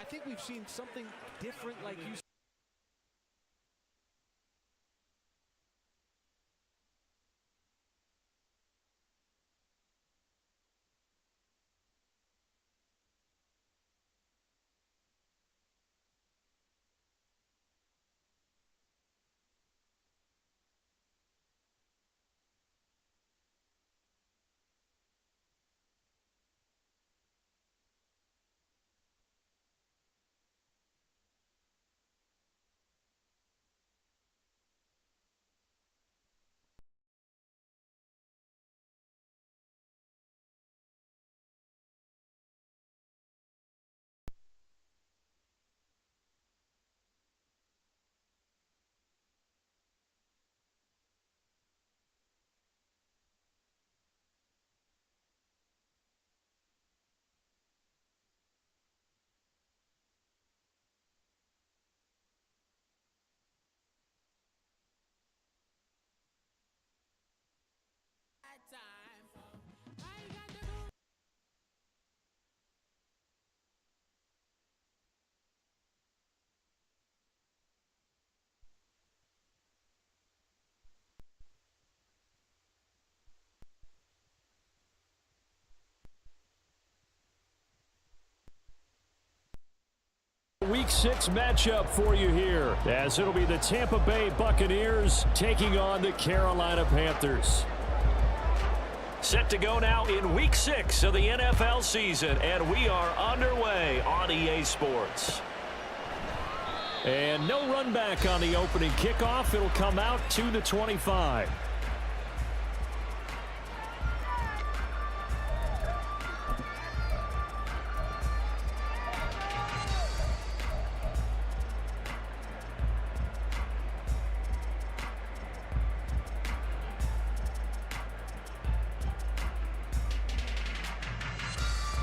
think we've seen something different, like you Week 6 matchup for you here, as it'll be the Tampa Bay Buccaneers taking on the Carolina Panthers. Set to go now in Week 6 of the NFL season, and we are underway on EA Sports. And no run back on the opening kickoff. It'll come out to the 25.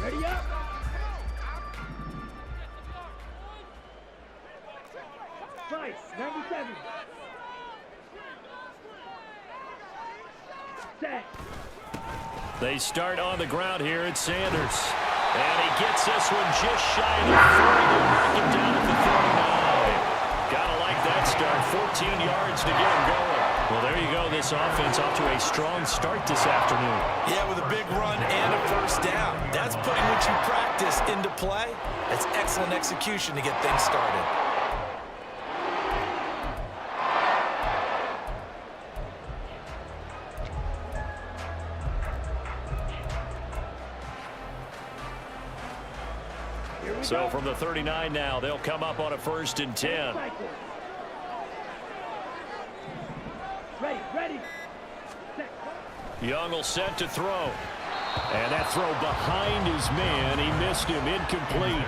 ready up. Nice, 97. Set. They start on the ground here at Sanders. And he gets this one just shy of the 40 to knock him down at the 39. Gotta like that start. 14 yards to get him going. Well, there you go. This offense off to a strong start this afternoon. Yeah, with a big run and a first down. That's putting what you practice into play. That's excellent execution to get things started. So from the 39 now, they'll come up on a 1st and 10. Ready. Young will set to throw. And that throw behind his man. He missed him. Incomplete.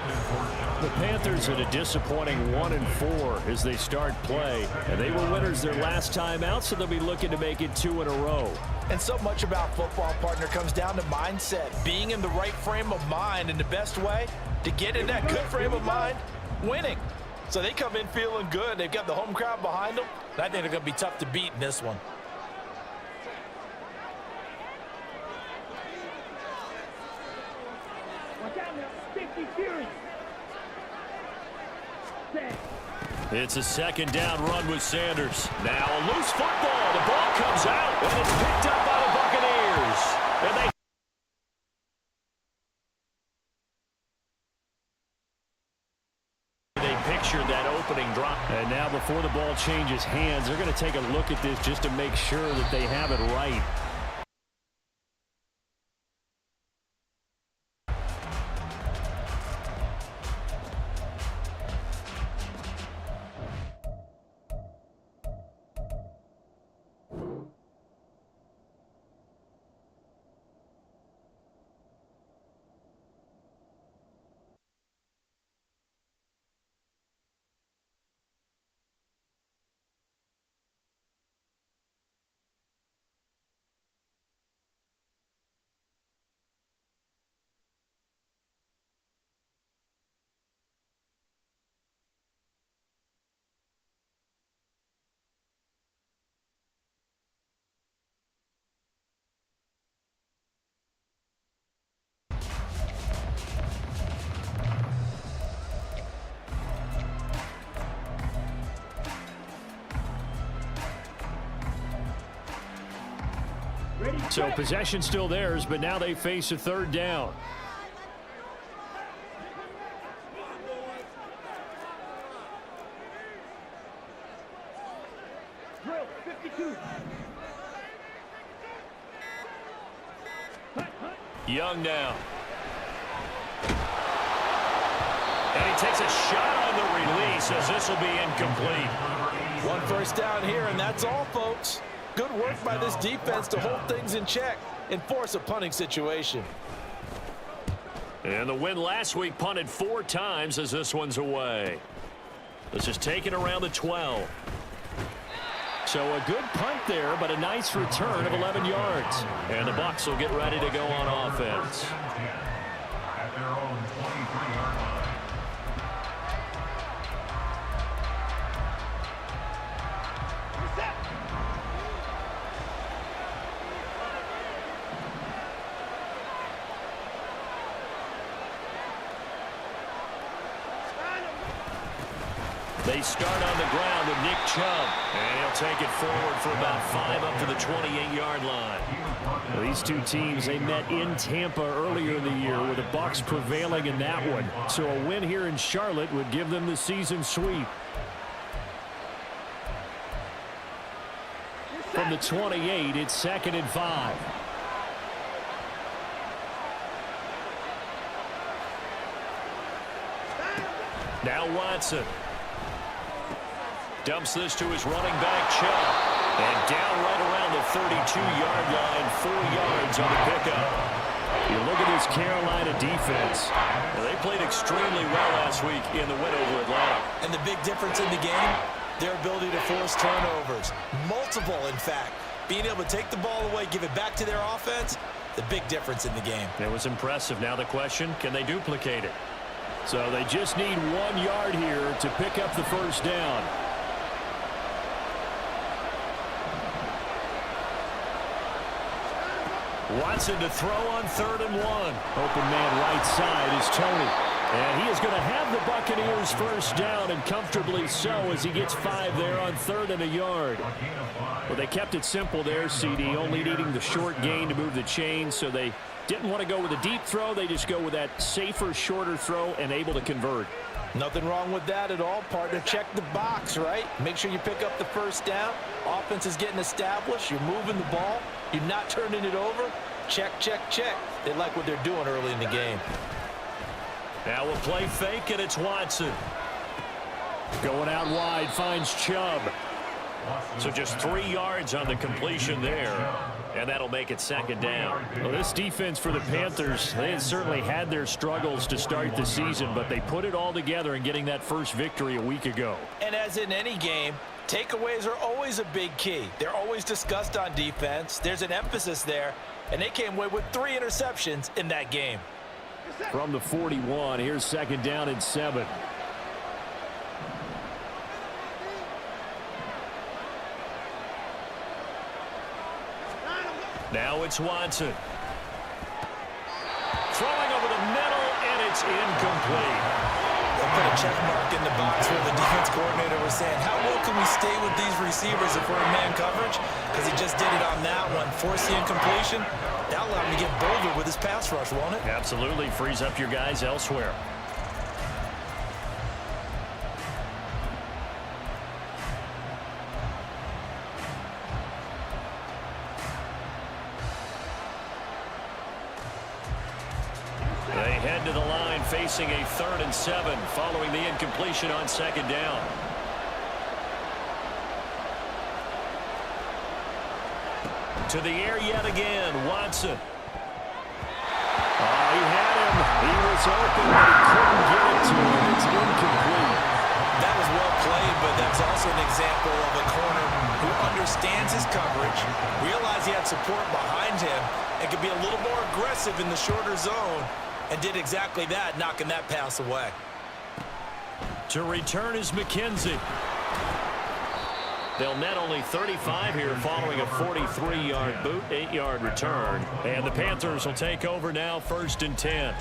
The Panthers at a disappointing 1-4 as they start play. And they were winners their last time out, so they'll be looking to make it 2 in a row. And so much about football, partner, comes down to mindset. Being in the right frame of mind, and the best way to get in that good frame of mind, winning. So they come in feeling good. They've got the home crowd behind them. And I think they're going to be tough to beat in this one. It's a 2nd down run with Sanders. Now a loose football. The ball comes out, and it's picked up by the Buccaneers. And they pictured that opening drop. And now before the ball changes hands, they're going to take a look at this just to make sure that they have it right. So possession still theirs, but now they face a third down. Drill 52. Young now. And he takes a shot on the release as this will be incomplete. One first down here, and that's all, folks. Good work by this defense to hold things in check and force a punting situation. And the win last week punted 4 times as this one's away. This is taken around the 12. So a good punt there, but a nice return of 11 yards. And the Bucs will get ready to go on offense. At their own 23-yard line. They start on the ground with Nick Chubb, and he'll take it forward for about 5 up to the 28-yard line. Well, these two teams, they met in Tampa earlier in the year with the Bucs prevailing in that one. So a win here in Charlotte would give them the season sweep. From the 28, it's 2nd and 5. Now Watson. Dumps this to his running back, Chubb. And down right around the 32-yard line, 4 yards on the pickup. You look at this Carolina defense. Well, they played extremely well last week in the win over Atlanta. And the big difference in the game, their ability to force turnovers. Multiple, in fact. Being able to take the ball away, give it back to their offense, the big difference in the game. It was impressive. Now the question, can they duplicate it? So they just need 1 yard here to pick up the first down. Watson to throw on 3rd and 1. Open man right side is Tony. And he is going to have the Buccaneers first down, and comfortably so, as he gets 5 there on 3rd and a yard. Well, they kept it simple there, CD, only needing the short gain to move the chains, so they didn't want to go with a deep throw. They just go with that safer, shorter throw and able to convert. Nothing wrong with that at all, partner. Check the box, right? Make sure you pick up the first down. Offense is getting established. You're moving the ball. You're not turning it over. Check, check, check. They like what they're doing early in the game. Now we'll play fake, and it's Watson. Going out wide, finds Chubb. So just 3 yards on the completion there, and that'll make it 2nd down. Well, this defense for the Panthers, they had certainly had their struggles to start the season, but they put it all together in getting that first victory a week ago. And as in any game, takeaways are always a big key. They're always discussed on defense. There's an emphasis there, and they came away with 3 interceptions in that game. From the 41, here's 2nd down and 7. Now it's Watson. Throwing over the middle, and it's incomplete. They put a check mark in the box where the defense coordinator was saying, how well can we stay with these receivers if we're in man coverage? Because he just did it on that one. Force the incompletion. That'll allow him to get bolder with his pass rush, won't it? Absolutely. Frees up your guys elsewhere. They head to the line facing a 3rd and 7 following the incompletion on 2nd down. To the air yet again, Watson. He had him. He was open, but he couldn't get it to him. It's incomplete. That was well played, but that's also an example of a corner who understands his coverage, realized he had support behind him, and could be a little more aggressive in the shorter zone, and did exactly that, knocking that pass away. To return is McKenzie. They'll net only 35 here following a 43-yard boot, 8-yard return. And the Panthers will take over now, 1st and 10.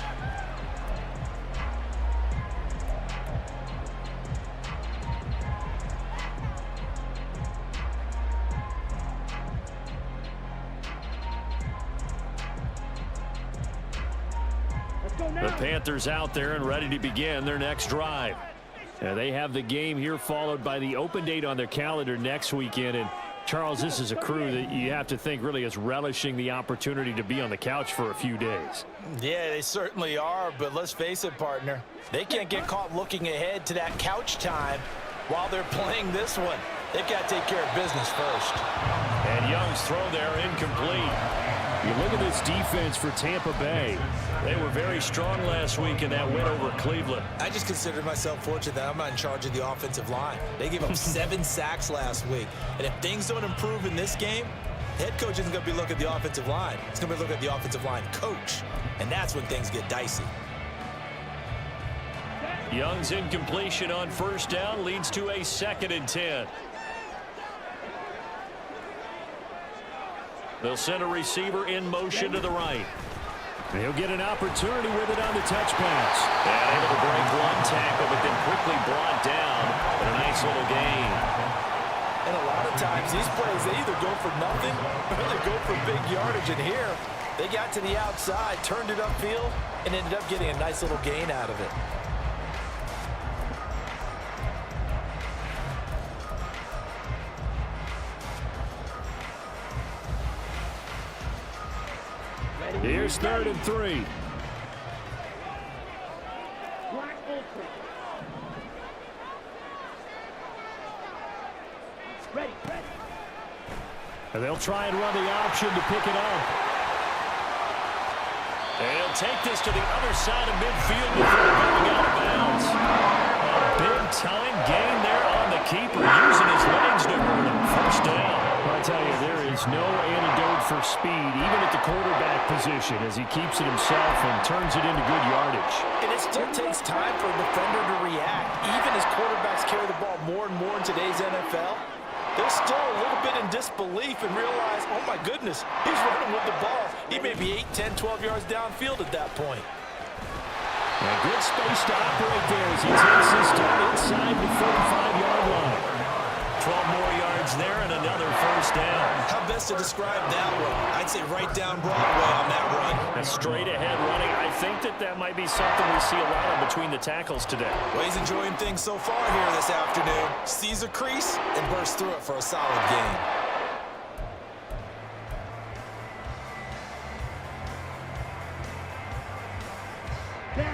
The Panthers out there and ready to begin their next drive. They have the game here followed by the open date on their calendar next weekend. And Charles, this is a crew that you have to think really is relishing the opportunity to be on the couch for a few days. Yeah, they certainly are, but let's face it, partner. They can't get caught looking ahead to that couch time while they're playing this one. They've got to take care of business first. And Young's throw there incomplete. You look at this defense for Tampa Bay. They were very strong last week in that win over Cleveland. I just consider myself fortunate that I'm not in charge of the offensive line. They gave up 7 sacks last week. And if things don't improve in this game, head coach isn't going to be looking at the offensive line. He's going to be looking at the offensive line coach. And that's when things get dicey. Young's incompletion on first down leads to a 2nd and 10. They'll send a receiver in motion to the right. He'll get an opportunity with it on the touch pass. And able to break one tackle, but then quickly brought down in a nice little gain. And a lot of times, these plays, they either go for nothing or they go for big yardage. And here, they got to the outside, turned it upfield, and ended up getting a nice little gain out of it. Here's 3rd and 3. And they'll try and run the option to pick it up. And he'll take this to the other side of midfield before going out of bounds. A big-time gain there on the keeper, using his legs to hurt him. First down. I tell you, there is no antidote for speed, even at the quarterback position, as he keeps it himself and turns it into good yardage. And it still takes time for a defender to react. Even as quarterbacks carry the ball more and more in today's NFL, they're still a little bit in disbelief and realize, oh my goodness, he's running with the ball. He may be 8, 10, 12 yards downfield at that point. And good space to operate there as he takes his start inside the 45-yard line. 12 more yards there and another first down. How best to describe that one? I'd say right down Broadway on that run. A straight ahead running. I think that might be something we see a lot of between the tackles today. Well, he's enjoying things so far here this afternoon. Sees a crease and bursts through it for a solid gain.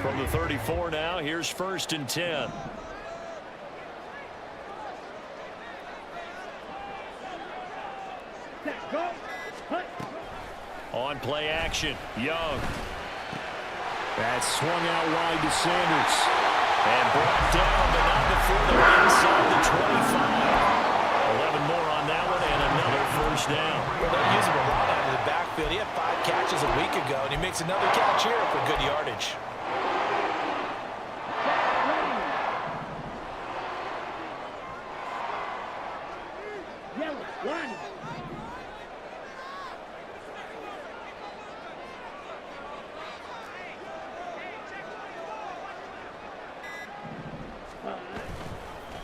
From the 34 now, here's 1st and 10. On play action, Young. That's swung out wide to Sanders. And brought down, but not before they're inside the 25. 11 more on that one, and another first down. Well, they'll use him a lot out of the backfield. He had 5 catches a week ago, and he makes another catch here for good yardage.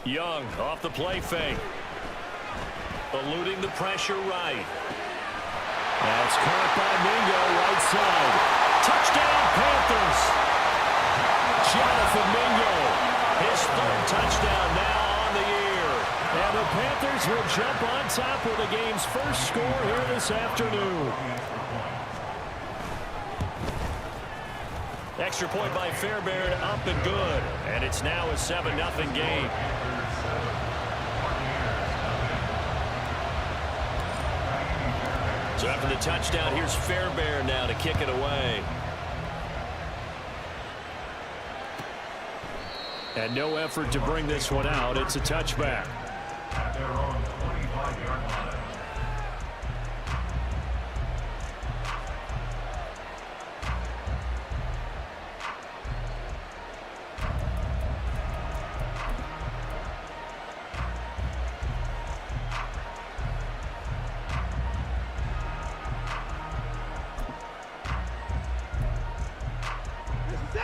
Young off the play fake. Eluding the pressure right. That's caught by Mingo right side. Touchdown Panthers. Jonathan Mingo. His 3rd touchdown now on the year. And the Panthers will jump on top with the game's first score here this afternoon. Extra point by Fairbairn, up and good. And it's now a 7-0 game. So after the touchdown, here's Fairbairn now to kick it away. And no effort to bring this one out. It's a touchback. At their own 25-yard line.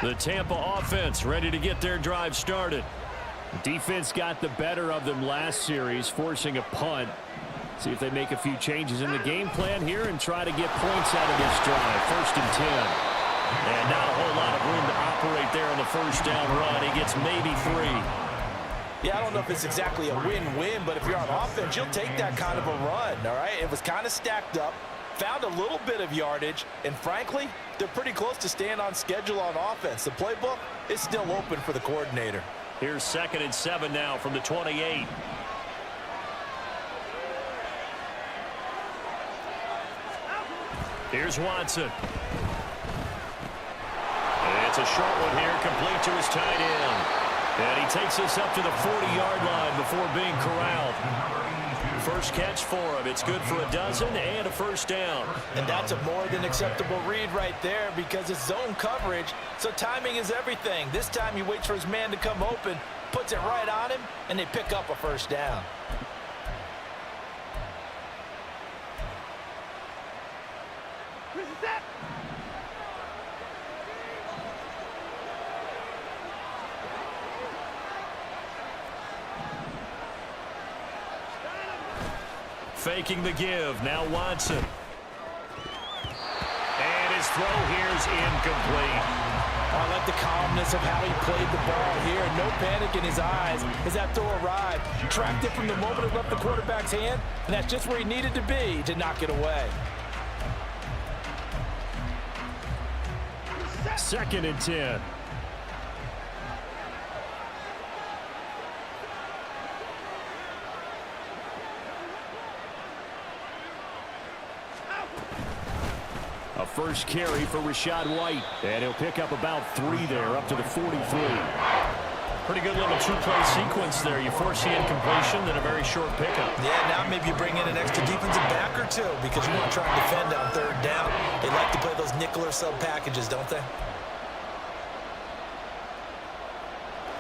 The Tampa offense ready to get their drive started. Defense got the better of them last series, forcing a punt. See if they make a few changes in the game plan here and try to get points out of this drive. 1st and 10. And not a whole lot of room to operate there on the first down run. He gets maybe 3. Yeah, I don't know if it's exactly a win-win, but if you're on offense, you'll take that kind of a run, all right? It was kind of stacked up, found a little bit of yardage, and frankly, they're pretty close to staying on schedule on offense. The playbook is still open for the coordinator. Here's 2nd and 7 now from the 28. Here's Watson. And it's a short one here, complete to his tight end. And he takes us up to the 40-yard line before being corralled. First catch for him. It's good for a dozen and a first down. And that's a more than acceptable read right there because it's zone coverage, so timing is everything. This time he waits for his man to come open, puts it right on him, and they pick up a first down. Faking the give. Now Watson. And his throw here's incomplete. I like the calmness of how he played the ball here. No panic in his eyes as that throw arrived. Tracked it from the moment it left the quarterback's hand, and that's just where he needed to be to knock it away. 2nd and 10. A first carry for Rachaad White. And he'll pick up about 3 there, up to the 43. Pretty good little 2-play sequence there. You force the incompletion, then a very short pickup. Yeah, now maybe you bring in an extra defensive back or two because you want to try and defend on 3rd down. They like to play those nickel or sub packages, don't they?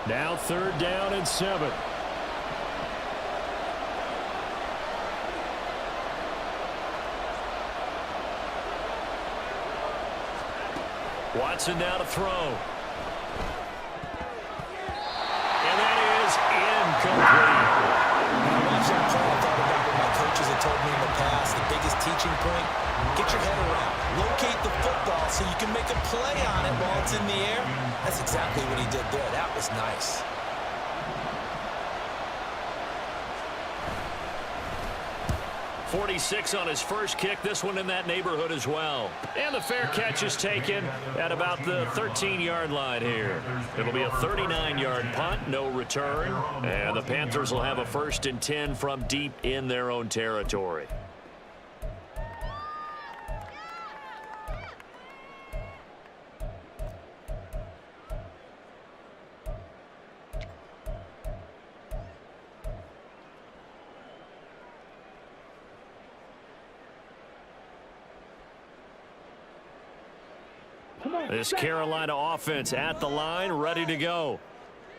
Now 3rd down and 7. Watson now to throw. And that is incomplete. When I watched that play, I thought about what my coaches had told me in the past. The biggest teaching point, get your head around. Locate the football so you can make a play on it while it's in the air. That's exactly what he did there. That was nice. 46 on his first kick. This one in that neighborhood as well. And the fair catch is taken at about the 13-yard line here. It'll be a 39-yard punt, no return. And the Panthers will have a 1st and 10 from deep in their own territory. This Carolina offense at the line, ready to go.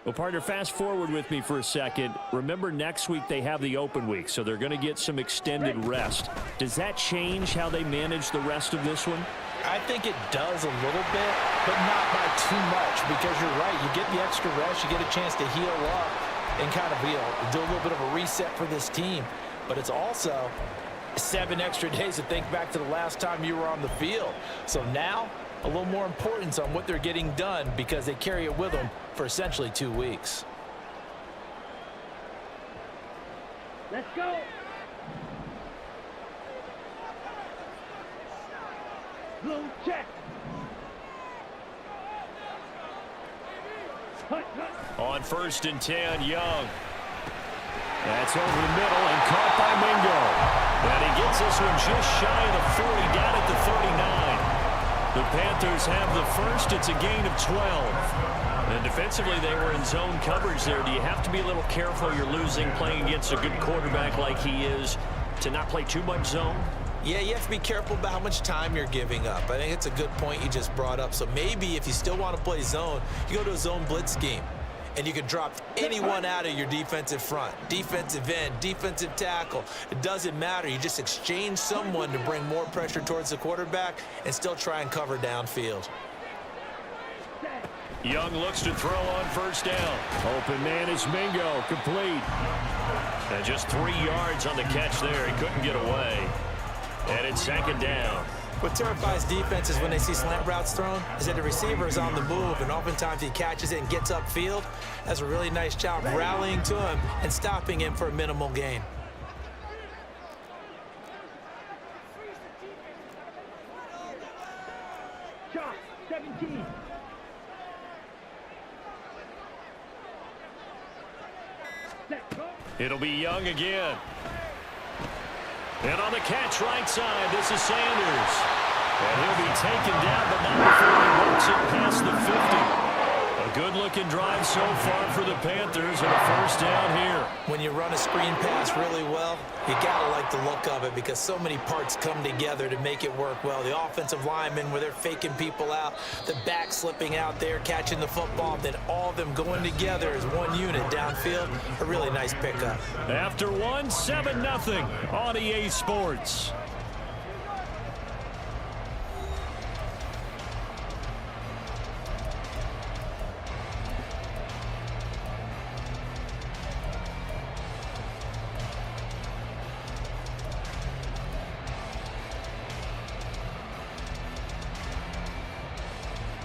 Well, partner, fast forward with me for a second. Remember, next week they have the open week, so they're going to get some extended rest. Does that change how they manage the rest of this one? I think it does a little bit, but not by too much because you're right. You get the extra rest. You get a chance to heal up and kind of do a little bit of a reset for this team. But it's also 7 extra days to think back to the last time you were on the field. So now a little more importance on what they're getting done because they carry it with them for essentially 2 weeks. Let's go. Blue check. On 1st and 10, Young. That's over the middle and caught by Mingo. And he gets this one just shy of the 40, down at the 39. The Panthers have the first. It's a gain of 12. And defensively, they were in zone coverage there. Do you have to be a little careful? You're losing, playing against a good quarterback like he is, to not play too much zone? Yeah, you have to be careful about how much time you're giving up. I think it's a good point you just brought up. So maybe if you still want to play zone, you go to a zone blitz scheme. And you can drop anyone out of your defensive front. Defensive end, defensive tackle. It doesn't matter. You just exchange someone to bring more pressure towards the quarterback and still try and cover downfield. Young looks to throw on 1st down. Open man is Mingo, complete. And just 3 yards on the catch there. He couldn't get away. And it's 2nd down. What terrifies defenses when they see slant routes thrown is that the receiver is on the move, and oftentimes he catches it and gets upfield. That's a really nice job rallying to him and stopping him for a minimal gain. Shot, 17. Set, go. It'll be Young again. And on the catch right side, this is Sanders. And he'll be taken down, but not before he works it past the 50. A good-looking drive so far for the Panthers and a first down here. When you run a screen pass really well, you got to like the look of it because so many parts come together to make it work well. The offensive linemen, where they're faking people out, the back slipping out there, catching the football, then all of them going together as one unit downfield. A really nice pickup. After one, 7-0 on EA Sports.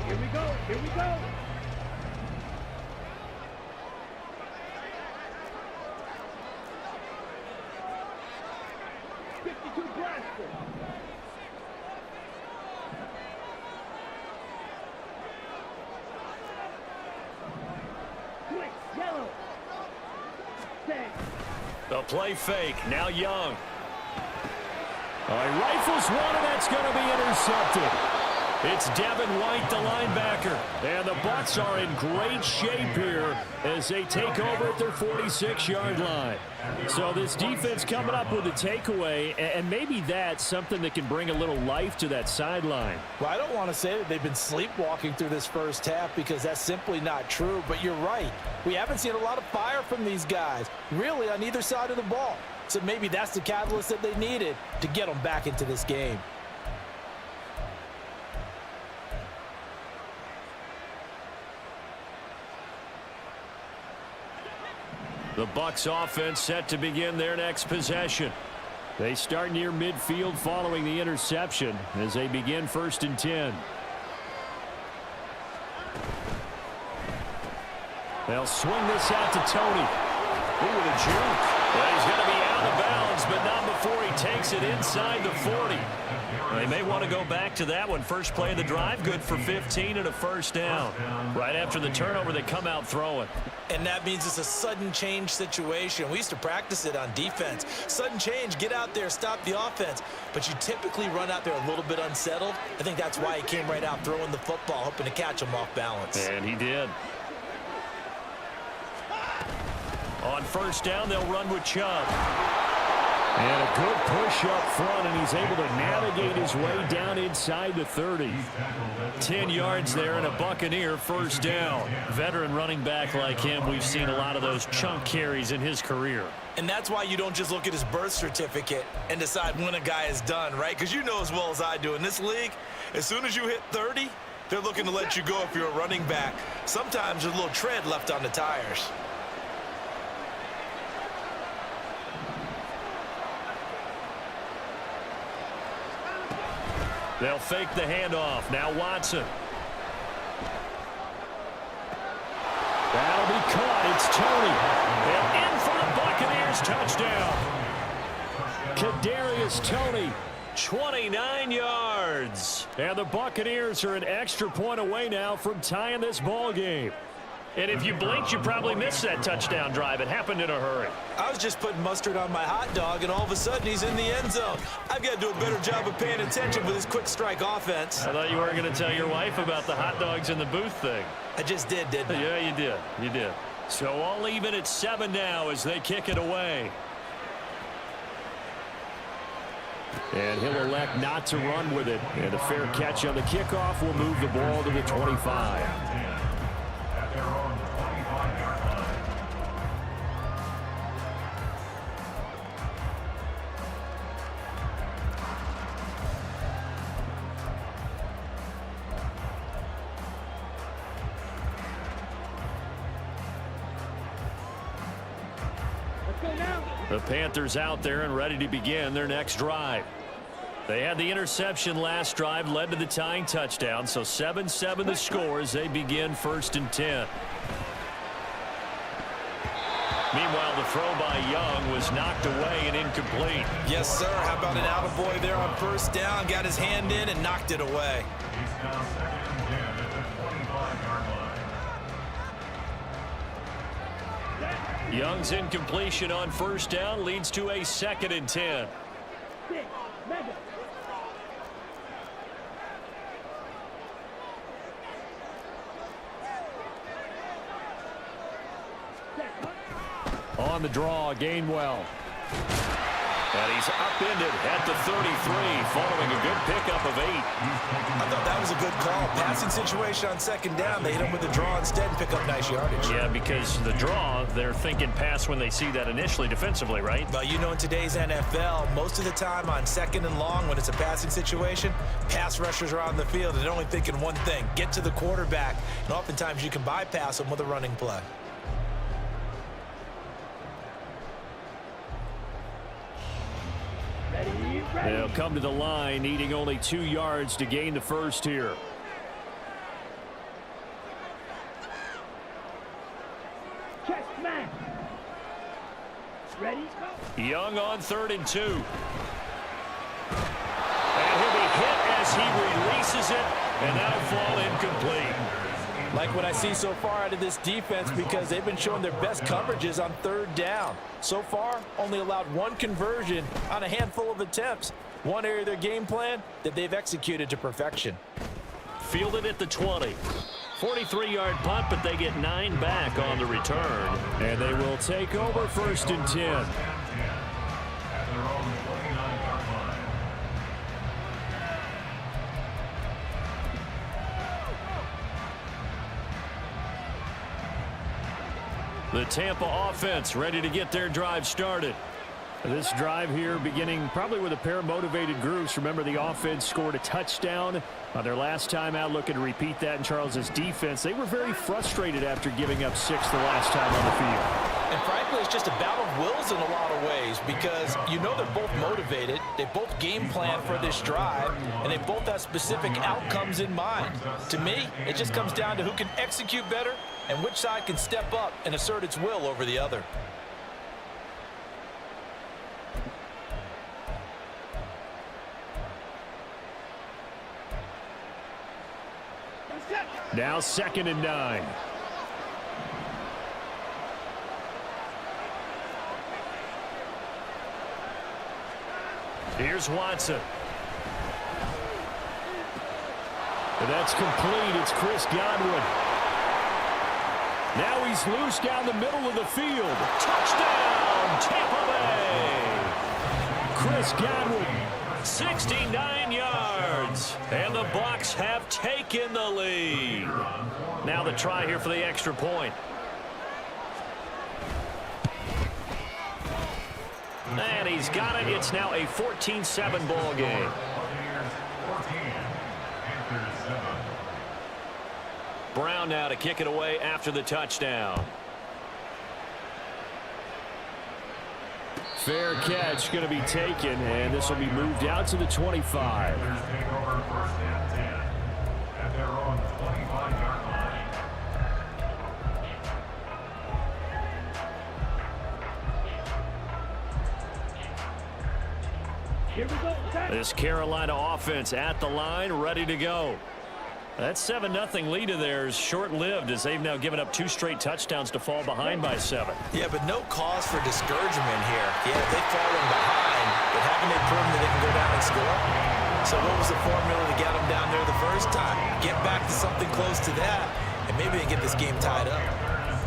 Here we go. Here we go. Yellow. Set. The play fake. Now Young. He rifles one, and that's going to be intercepted. It's Devin White, the linebacker. And the Bucs are in great shape here as they take over at their 46-yard line. So this defense coming up with a takeaway, and maybe that's something that can bring a little life to that sideline. Well, I don't want to say that they've been sleepwalking through this first half because that's simply not true, but you're right. We haven't seen a lot of fire from these guys, really, on either side of the ball. So maybe that's the catalyst that they needed to get them back into this game. The Bucs offense set to begin their next possession. They start near midfield following the interception as they begin 1st and 10. They'll swing this out to Tony. Ooh, with a juke. Well, he's going to be out of bounds, but not before he takes it inside the 40. They may want to go back to that one. First play of the drive, good for 15 and a first down. Right after the turnover, they come out throwing. And that means it's a sudden change situation. We used to practice it on defense. Sudden change, get out there, stop the offense. But you typically run out there a little bit unsettled. I think that's why he came right out throwing the football, hoping to catch him off balance. And he did. On first down, they'll run with Chubb. And a good push up front, and he's able to navigate his way down inside the 30. 10 yards there and a Buccaneer first down. Veteran running back like him, we've seen a lot of those chunk carries in his career. And that's why you don't just look at his birth certificate and decide when a guy is done, right? Because you know as well as I do, in this league, as soon as you hit 30, they're looking to let you go if you're a running back. Sometimes there's a little tread left on the tires. They'll fake the handoff. Now Watson. That'll be caught. It's Tony. And in for the Buccaneers touchdown. Kadarius Toney, 29 yards. And the Buccaneers are an extra point away now from tying this ball game. And if you blinked, you probably missed that touchdown drive. It happened in a hurry. I was just putting mustard on my hot dog, and all of a sudden he's in the end zone. I've got to do a better job of paying attention with this quick strike offense. I thought you weren't going to tell your wife about the hot dogs in the booth thing. I just did, didn't I? Yeah, you did. You did. So all even at 7 now as they kick it away. And he'll elect not to run with it. And a fair catch on the kickoff will move the ball to the 25. At their own 25-yard line. Let's go now. The Panthers out there and ready to begin their next drive. They had the interception last drive, led to the tying touchdown, so 7-7 the score as they begin 1st and 10. Meanwhile, the throw by Young was knocked away and incomplete. Yes, sir. How about an attaboy there on 1st down? Got his hand in and knocked it away. He's now 2nd and 10 at the 25-yard line. Young's incompletion on 1st down leads to a 2nd and 10. On the draw, Gainwell. And he's upended at the 33, following a good pickup of 8. I thought that was a good call. Passing situation on 2nd down. They hit him with the draw instead and pick up nice yardage. Yeah, because the draw, they're thinking pass when they see that initially defensively, right? But you know, in today's NFL, most of the time on 2nd and long, when it's a passing situation, pass rushers are on the field and they're only thinking one thing, get to the quarterback. And oftentimes you can bypass them with a running play. They'll come to the line, needing only 2 yards to gain the 1st here. Check man. Ready? Young on 3rd and 2. And he'll be hit as he releases it, and that'll fall incomplete. Like what I see so far out of this defense, because they've been showing their best coverages on 3rd down. So far, only allowed 1 conversion on a handful of attempts. One area of their game plan that they've executed to perfection. Fielded at the 20. 43-yard punt, but they get 9 back on the return. And they will take over 1st and 10. At their own 29-yard line. The Tampa offense ready to get their drive started. This drive here beginning probably with a pair of motivated groups. Remember, the offense scored a touchdown on their last time out, looking to repeat that in Charles's defense. They were very frustrated after giving up 6 the last time on the field. And frankly, it's just a battle of wills in a lot of ways, because you know they're both motivated, they both game plan for this drive, and they both have specific outcomes in mind. To me, it just comes down to who can execute better and which side can step up and assert its will over the other. Now 2nd and 9. Here's Watson. And that's complete. It's Chris Godwin. Now he's loose down the middle of the field. Touchdown, Tampa Bay. Chris Godwin, 69 yards. And the Bucs have taken the lead. Now the try here for the extra point. And he's got it. It's now a 14-7 ball game. Brown now to kick it away after the touchdown. Fair catch going to be taken, and this will be moved out to the 25. Take over 1st and 10 at their own 25-yard line. Here we go. This Carolina offense at the line, ready to go. That 7-0 lead of theirs short-lived, as they've now given up 2 straight touchdowns to fall behind by 7. Yeah, but no cause for discouragement here. Yeah, they've fallen behind, but haven't they proven that they can go down and score? So what was the formula to get them down there the first time? Get back to something close to that, and maybe they get this game tied up.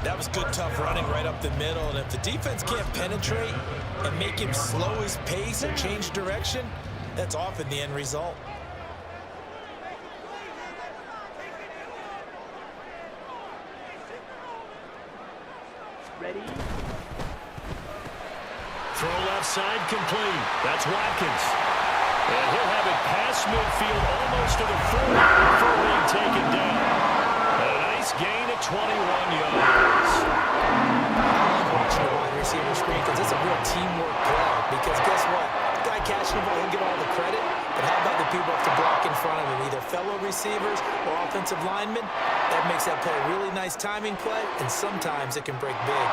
That was good, tough running right up the middle, and if the defense can't penetrate and make him slow his pace or change direction, that's often the end result. Ready? Throw left side complete. That's Watkins. And he'll have it past midfield almost to the 40 before being taken down. And a nice gain of 21 yards. Watching the wide receiver screen, because it's a real teamwork play. Because guess what? The guy catching the ball, he'll get all the credit. But how about the people who have to block in front of him, either fellow receivers or offensive linemen? That makes that play a really nice timing play, and sometimes it can break big.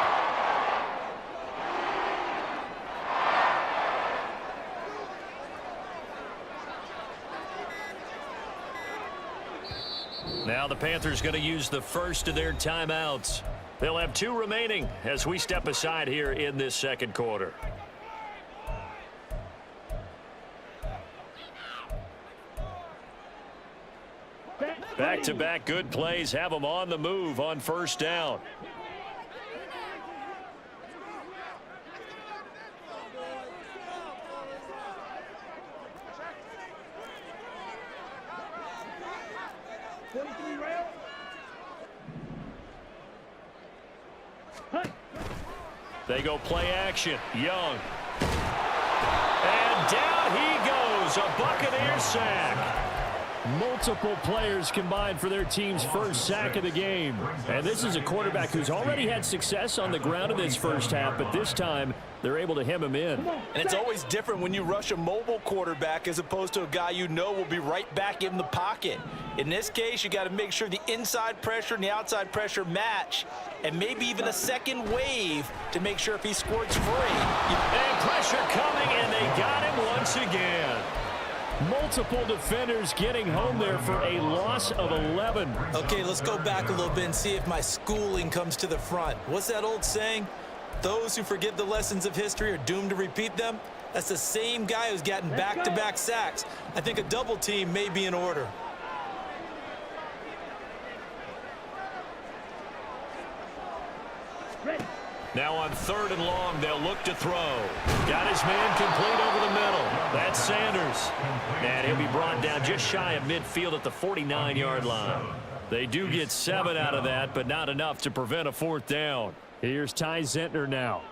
Now the Panthers going to use the first of their timeouts. They'll have 2 remaining as we step aside here in this second quarter. Back-to-back good plays have them on the move on first down. They go play action. Young. And down he goes. A Buccaneer sack. Multiple players combined for their team's first sack of the game. And this is a quarterback who's already had success on the ground in this first half, but this time they're able to hem him in. And it's always different when you rush a mobile quarterback as opposed to a guy you know will be right back in the pocket. In this case, you got to make sure the inside pressure and the outside pressure match, and maybe even a second wave to make sure if he squirts free. And pressure coming, and they got him once again. Multiple defenders getting home there for a loss of 11. Okay, let's go back a little bit and see if my schooling comes to the front. What's that old saying? Those who forget the lessons of history are doomed to repeat them. That's the same guy who's gotten back-to-back sacks. I think a double team may be in order. Now on 3rd and long, they'll look to throw. Got his man complete over the middle. That's Sanders. And he'll be brought down just shy of midfield at the 49-yard line. They do get 7 out of that, but not enough to prevent a 4th down. Here's Ty Zentner now.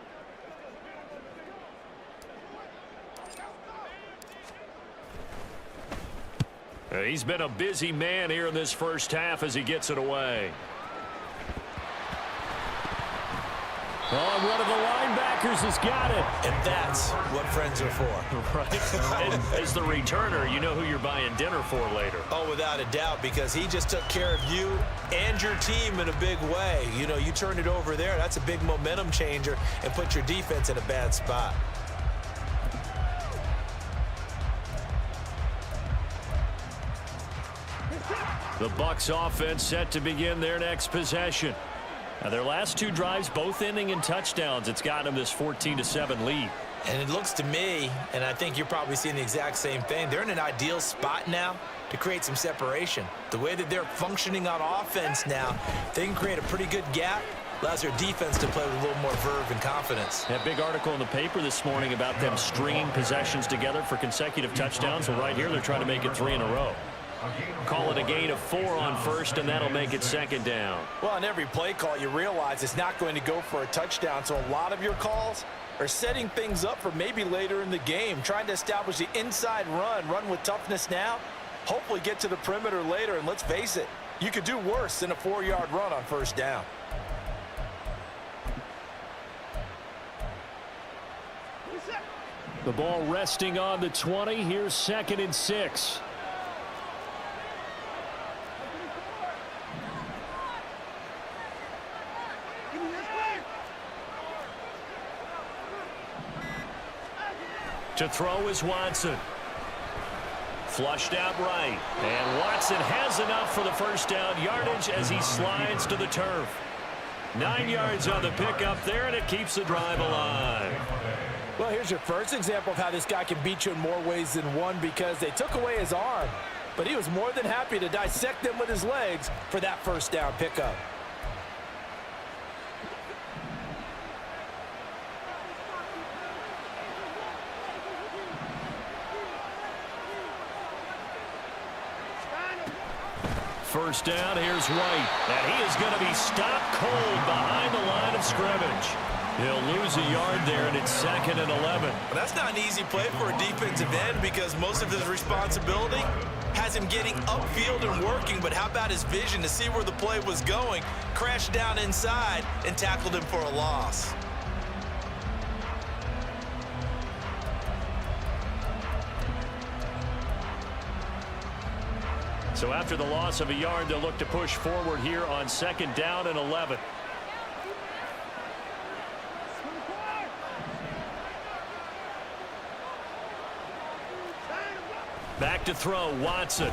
He's been a busy man here in this first half as he gets it away. Oh, one of the linebackers has got it. And that's what friends are for. Right. And as the returner, you know who you're buying dinner for later. Oh, without a doubt, because he just took care of you and your team in a big way. You know, you turned it over there. That's a big momentum changer and put your defense in a bad spot. The Bucs offense set to begin their next possession. Now, their last 2 drives, both ending in touchdowns. It's got them this 14-7 lead. And it looks to me, and I think you're probably seeing the exact same thing, they're in an ideal spot now to create some separation. The way that they're functioning on offense now, they can create a pretty good gap. Allows their defense to play with a little more verve and confidence. That big article in the paper this morning about them stringing possessions together for consecutive touchdowns. Well, right here, they're trying to make it 3 in a row. Call it a gain of 4 on first, and that'll make it 2nd down. Well, on every play call, you realize it's not going to go for a touchdown, so a lot of your calls are setting things up for maybe later in the game, trying to establish the inside run with toughness now, hopefully get to the perimeter later, and let's face it, you could do worse than a 4-yard run on first down. The ball resting on the 20. Here's 2nd and 6. To throw is Watson. Flushed out right. And Watson has enough for the first down yardage as he slides to the turf. 9 yards on the pickup there, and it keeps the drive alive. Well, here's your first example of how this guy can beat you in more ways than one, because they took away his arm, but he was more than happy to dissect them with his legs for that first down pickup. First down, here's White. And he is going to be stopped cold behind the line of scrimmage. He'll lose a yard there, and it's 2nd and 11. Well, that's not an easy play for a defensive end because most of his responsibility has him getting upfield and working, but how about his vision to see where the play was going, crashed down inside, and tackled him for a loss. So after the loss of a yard, they'll look to push forward here on 2nd down and 11. Back to throw, Watson.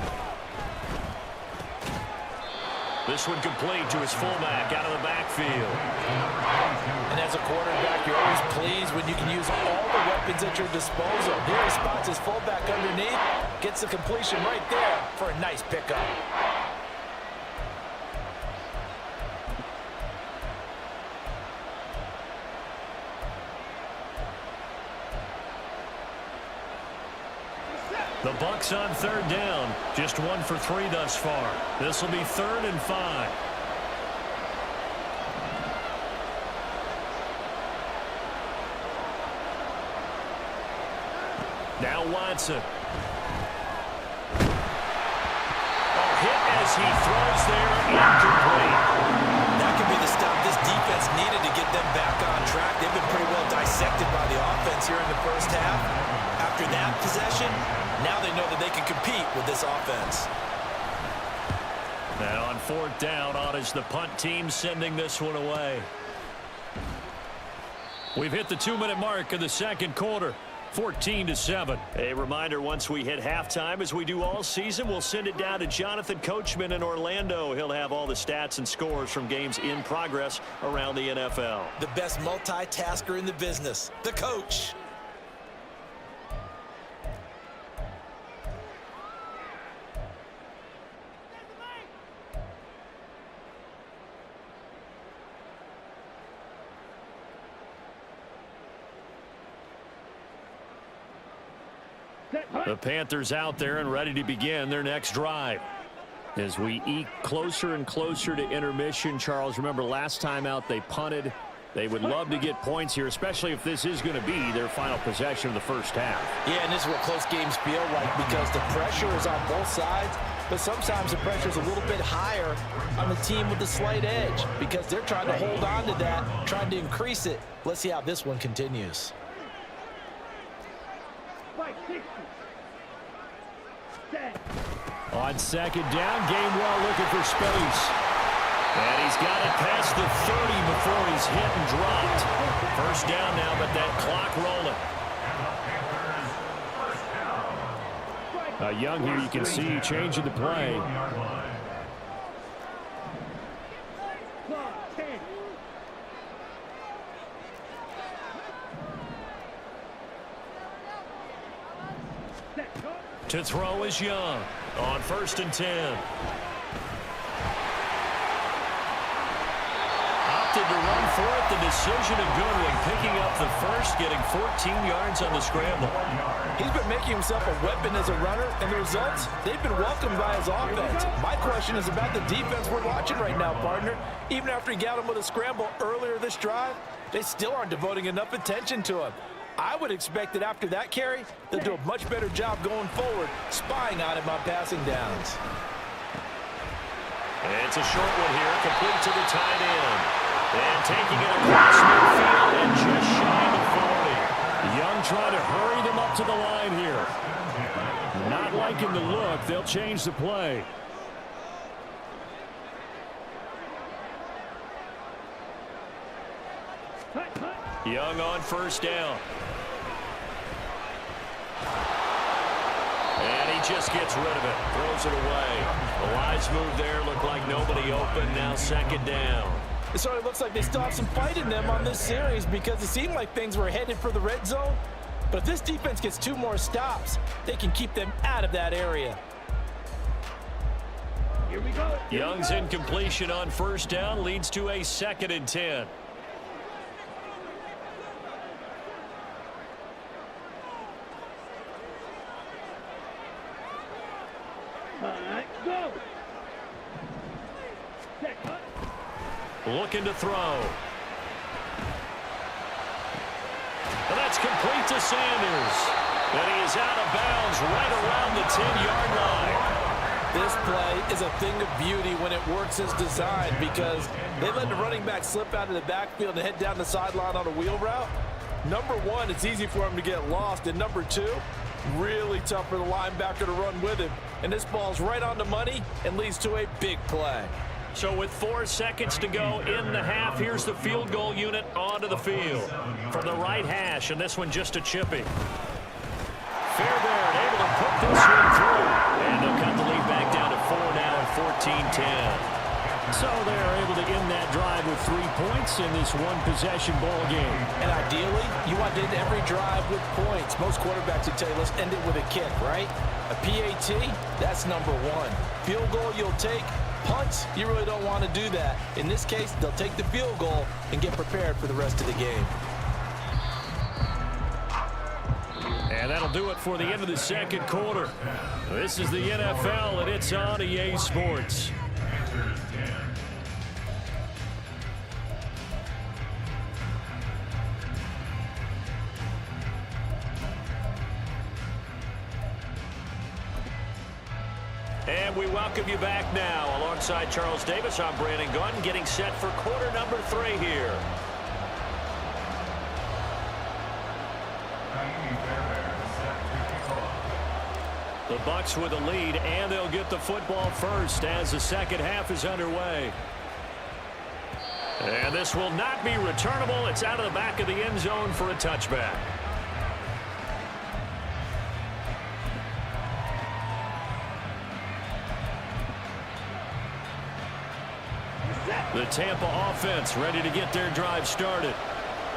This one complete to his fullback out of the backfield. And as a quarterback, you're always pleased when you can use all the weapons at your disposal. Here he spots his fullback underneath, gets the completion right there for a nice pickup. The Bucs on 3rd down. Just 1 for 3 thus far. This will be 3rd and 5. Now Watson. Oh, hit as he throws there. Incomplete. That could be the stop this defense needed to get them back on track. They've been pretty well dissected by the offense here in the first half. After that possession, now they know that they can compete with this offense. And on 4th down, on is the punt team sending this one away. We've hit the 2-minute mark in the 2nd quarter. 14-7. A reminder, once we hit halftime, as we do all season, we'll send it down to Jonathan Coachman in Orlando. He'll have all the stats and scores from games in progress around the NFL. The best multitasker in the business, the coach. The Panthers out there and ready to begin their next drive. As we eke closer and closer to intermission, Charles, remember last time out they punted. They would love to get points here, especially if this is going to be their final possession of the first half. Yeah, and this is what close games feel like because the pressure is on both sides, but sometimes the pressure is a little bit higher on the team with the slight edge because they're trying to hold on to that, trying to increase it. Let's see how this one continues. On 2nd down, Gainwell looking for space. And he's got it past the 30 before he's hit and dropped. First down now, but that clock rolling. Young here, you can see changing the play. To throw is Young on 1st and 10. Opted to run for it. The decision a good one. Picking up the first, getting 14 yards on the scramble. He's been making himself a weapon as a runner, and the results, they've been welcomed by his offense. My question is about the defense we're watching right now, partner. Even after he got him with a scramble earlier this drive, they still aren't devoting enough attention to him. I would expect that after that carry, they'll do a much better job going forward, spying on him on passing downs. And it's a short one here, complete to the tight end. And taking it across midfield and just shy of 40. Young trying to hurry them up to the line here. Not liking the look, they'll change the play. Young on 1st down. And he just gets rid of it. Throws it away. The wise move there. Looked like nobody open. Now 2nd down. It sort of looks like they still have some fight in them on this series because it seemed like things were headed for the red zone. But if this defense gets 2 more stops, they can keep them out of that area. Here we go. Young's incompletion on 1st down leads to a 2nd and 10. Go. Looking to throw. And that's complete to Sanders. And he is out of bounds right around the 10-yard line. This play is a thing of beauty when it works as designed because they let the running back slip out of the backfield and head down the sideline on a wheel route. Number one, it's easy for him to get lost. And number two, Really tough for the linebacker to run with him. And this ball's right on the money and leads to a big play. So with 4 seconds to go in the half, here's the field goal unit onto the field. From the right hash, and this one just a chippy. Fairbairn able to put this one through. And they'll cut the lead back down to 4 now at 14-10. So they're able to end that drive with 3 points in this one-possession ball game. And ideally, you want to end every drive with points. Most quarterbacks would tell you, let's end it with a kick, right? A PAT, that's number 1. Field goal you'll take. Punts, you really don't want to do that. In this case, they'll take the field goal and get prepared for the rest of the game. And that'll do it for the end of the second quarter. This is the NFL, and it's on EA Sports. And we welcome you back now. Alongside Charles Davis, I'm Brandon Gunn, getting set for quarter number 3 here. The Bucs with a lead, and they'll get the football first as the second half is underway. And this will not be returnable. It's out of the back of the end zone for a touchback. The Tampa offense ready to get their drive started.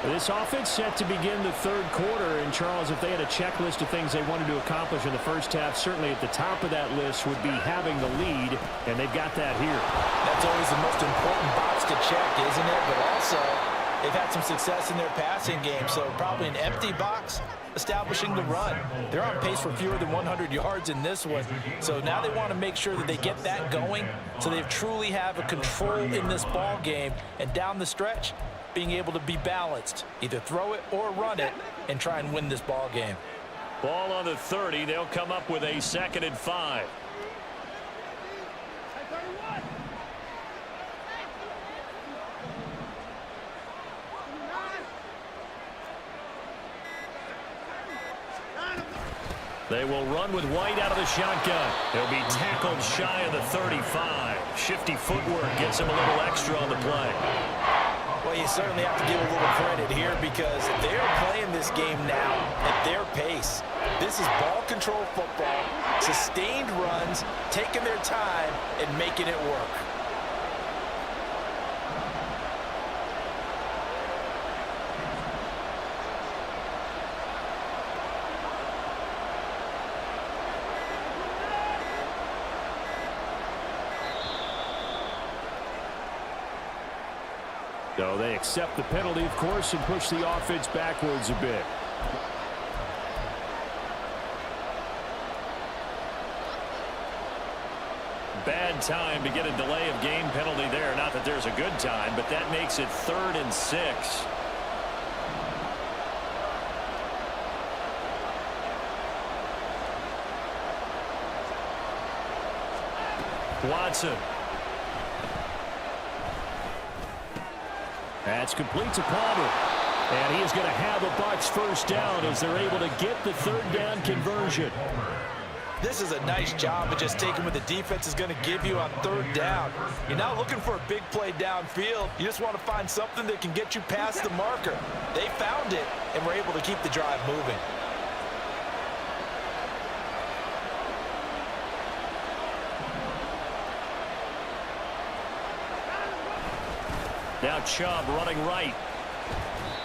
This offense set to begin the third quarter. And, Charles, if they had a checklist of things they wanted to accomplish in the first half, certainly at the top of that list would be having the lead, and they've got that here. That's always the most important box to check, isn't it? But also, they've had some success in their passing game, so probably an empty box establishing the run. They're on pace for fewer than 100 yards in this one. So now they want to make sure that they get that going so they truly have a control in this ball game. And down the stretch, being able to be balanced, either throw it or run it, and try and win this ball game. Ball on the 30. They'll come up with a 2nd and 5. They will run with White out of the shotgun. He'll be tackled shy of the 35. Shifty footwork gets him a little extra on the play. Well, you certainly have to give a little credit here because they're playing this game now at their pace. This is ball control football, sustained runs, taking their time and making it work. So they accept the penalty, of course, and push the offense backwards a bit. Bad time to get a delay of game penalty there. Not that there's a good time, but that makes it 3rd and 6. Watson. That's complete to Palmer. And he is going to have a Bucs first down as they're able to get the 3rd down conversion. This is a nice job of just taking what the defense is going to give you on 3rd down. You're not looking for a big play downfield. You just want to find something that can get you past the marker. They found it and were able to keep the drive moving. Now Chubb running right.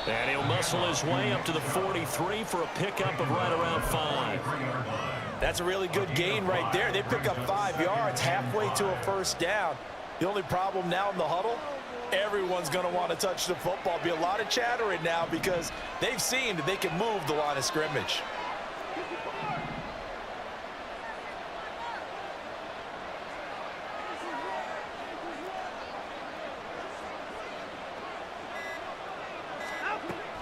And he'll muscle his way up to the 43 for a pickup of right around 5. That's a really good gain right there. They pick up 5 yards halfway to a first down. The only problem now in the huddle, everyone's going to want to touch the football. Be a lot of chattering now because they've seen that they can move the line of scrimmage.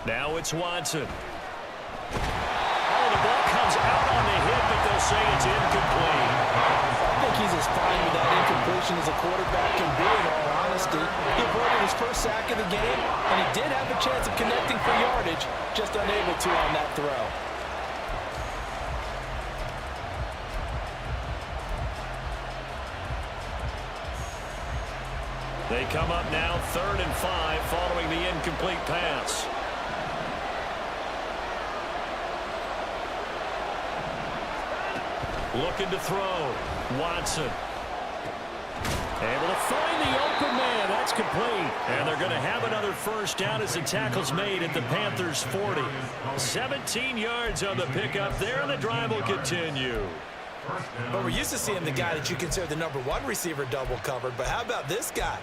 Now it's Watson. Oh, the ball comes out on the hit, but they'll say it's incomplete. I think he's as fine with that incompletion as a quarterback can be, in all honesty. He avoided his first sack of the game, and he did have a chance of connecting for yardage, just unable to on that throw. They come up now 3rd and 5 following the incomplete pass. Looking to throw. Watson. Able to find the open man. That's complete. And they're going to have another first down as the tackle's made at the Panthers' 40. 17 yards on the pickup there, and the drive will continue. But we're used to seeing the guy that you consider the #1 receiver double covered. But how about this guy?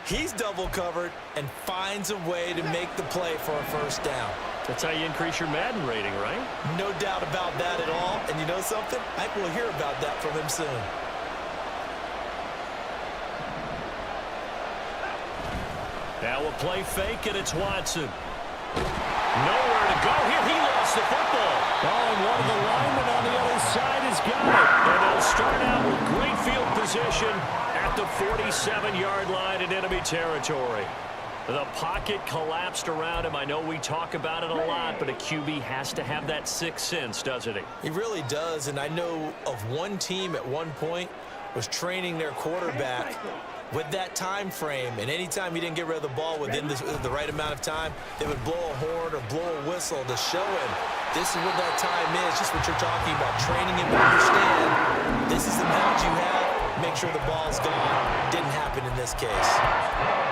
He's double covered and finds a way to make the play for a first down. That's how you increase your Madden rating, right? No doubt about that at all. And you know something? I think we'll hear about that from him soon. Now a play fake, and it's Watson. Nowhere to go here. He lost the football. Oh, and one of the linemen on the other side has got it. And they'll start out with great field position at the 47-yard line in enemy territory. The pocket collapsed around him. I know we talk about it a lot, but a QB has to have that sixth sense, doesn't he? He really does, and I know of one team at one point was training their quarterback with that time frame, and anytime he didn't get rid of the ball within the right amount of time, they would blow a horn or blow a whistle to show him this is what that time is, just what you're talking about, training him to understand this is the amount you have, make sure the ball's gone. Didn't happen in this case.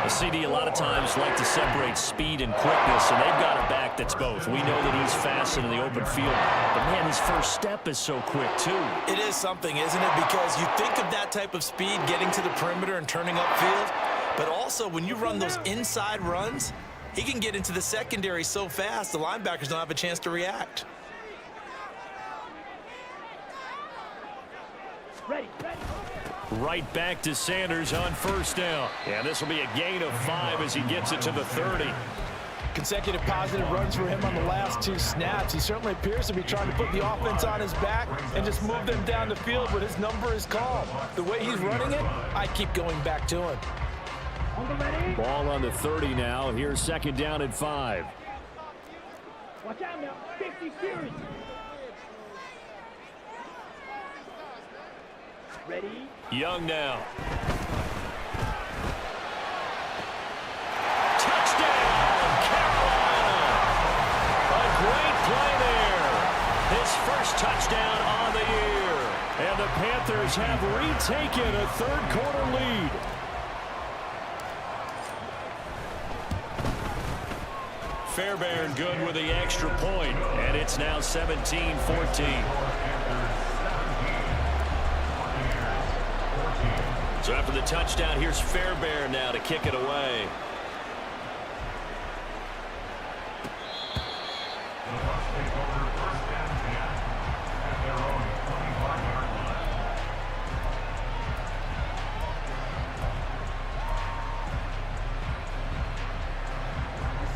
The CD a lot of times like to separate speed and quickness, and they've got a back that's both. We know that he's fast in the open field, but man, his first step is so quick too. It is something, isn't it? Because you think of that type of speed getting to the perimeter and turning upfield, but also when you run those inside runs, he can get into the secondary so fast the linebackers don't have a chance to react. Ready. Right back to Sanders on first down. And this will be a gain of 5 as he gets it to the 30. Consecutive positive runs for him on the last 2 snaps. He certainly appears to be trying to put the offense on his back and just move them down the field, but his number is called. The way he's running it, I keep going back to him. Ball on the 30 now. Here's 2nd down and 5. Watch out now. 50 series. Ready? Young now. Touchdown, Carolina! A great play there. His first touchdown on the year. And the Panthers have retaken a third-quarter lead. Fairbairn good with the extra point, and it's now 17-14. So after the touchdown, here's Fairbairn now to kick it away.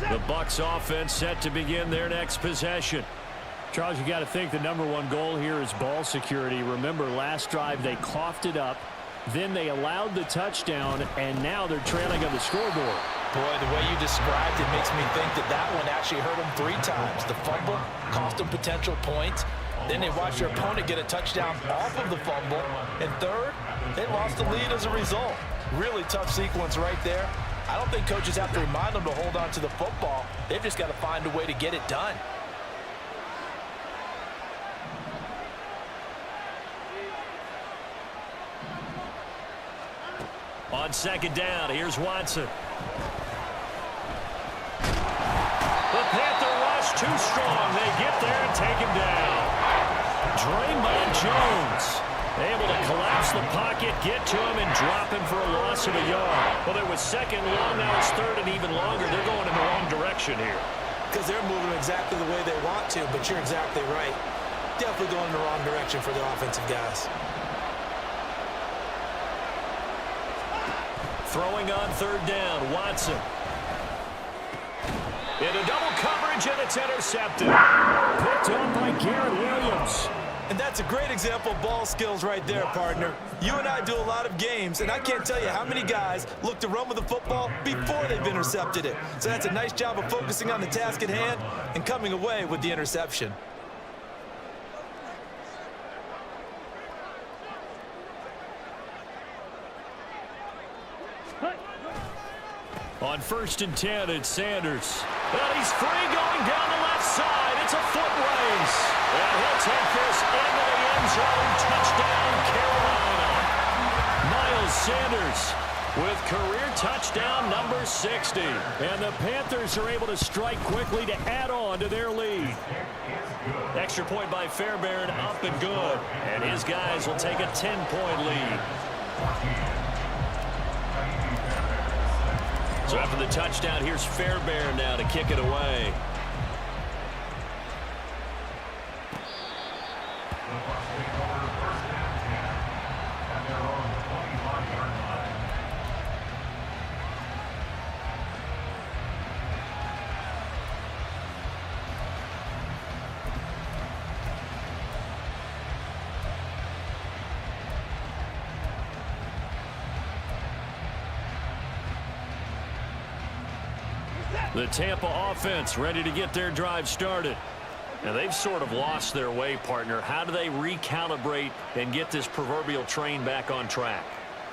The Bucs offense set to begin their next possession. Charles, you got to think the #1 goal here is ball security. Remember, last drive they coughed it up. Then they allowed the touchdown, and now they're trailing on the scoreboard. Boy, the way you described it makes me think that one actually hurt them 3 times. The fumble cost them potential points. Then they watched their opponent get a touchdown off of the fumble. And third, they lost the lead as a result. Really tough sequence right there. I don't think coaches have to remind them to hold on to the football. They've just got to find a way to get it done. On 2nd down, here's Watson. The Panther rush too strong. They get there and take him down. Draymond Jones able to collapse the pocket, get to him, and drop him for a loss of a yard. Well, there was 2nd long, now it's 3rd and even longer. They're going in the wrong direction here. Because they're moving exactly the way they want to, but you're exactly right. Definitely going in the wrong direction for the offensive guys. Throwing on 3rd down, Watson. Into double coverage, and it's intercepted. Picked up by Garrett Williams. And that's a great example of ball skills right there, partner. You and I do a lot of games, and I can't tell you how many guys look to run with the football before they've intercepted it. So that's a nice job of focusing on the task at hand and coming away with the interception. On 1st and 10, it's Sanders. Well, he's free going down the left side. It's a foot race. And he'll take this into the end zone. Touchdown, Carolina. Miles Sanders with career touchdown number 60. And the Panthers are able to strike quickly to add on to their lead. Extra point by Fairbairn, up and good. And his guys will take a 10-point lead. So after the touchdown, here's Fairbairn now to kick it away. The Tampa offense ready to get their drive started. And they've sort of lost their way, partner. How do they recalibrate and get this proverbial train back on track?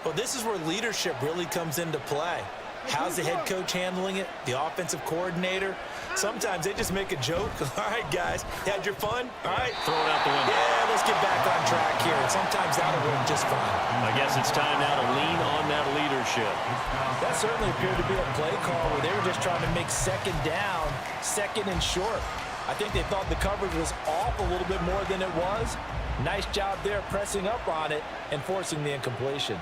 Well, this is where leadership really comes into play. How's the head coach handling it? The offensive coordinator? Sometimes they just make a joke. All right, guys, had your fun? All right. Throw it out the window. Yeah, let's get back on track here. And sometimes that'll work just fine. I guess it's time now to lean on that leadership. That certainly appeared to be a play call where they were just trying to make second down, second and short. I think they thought the coverage was off a little bit more than it was. Nice job there pressing up on it and forcing the incompletion.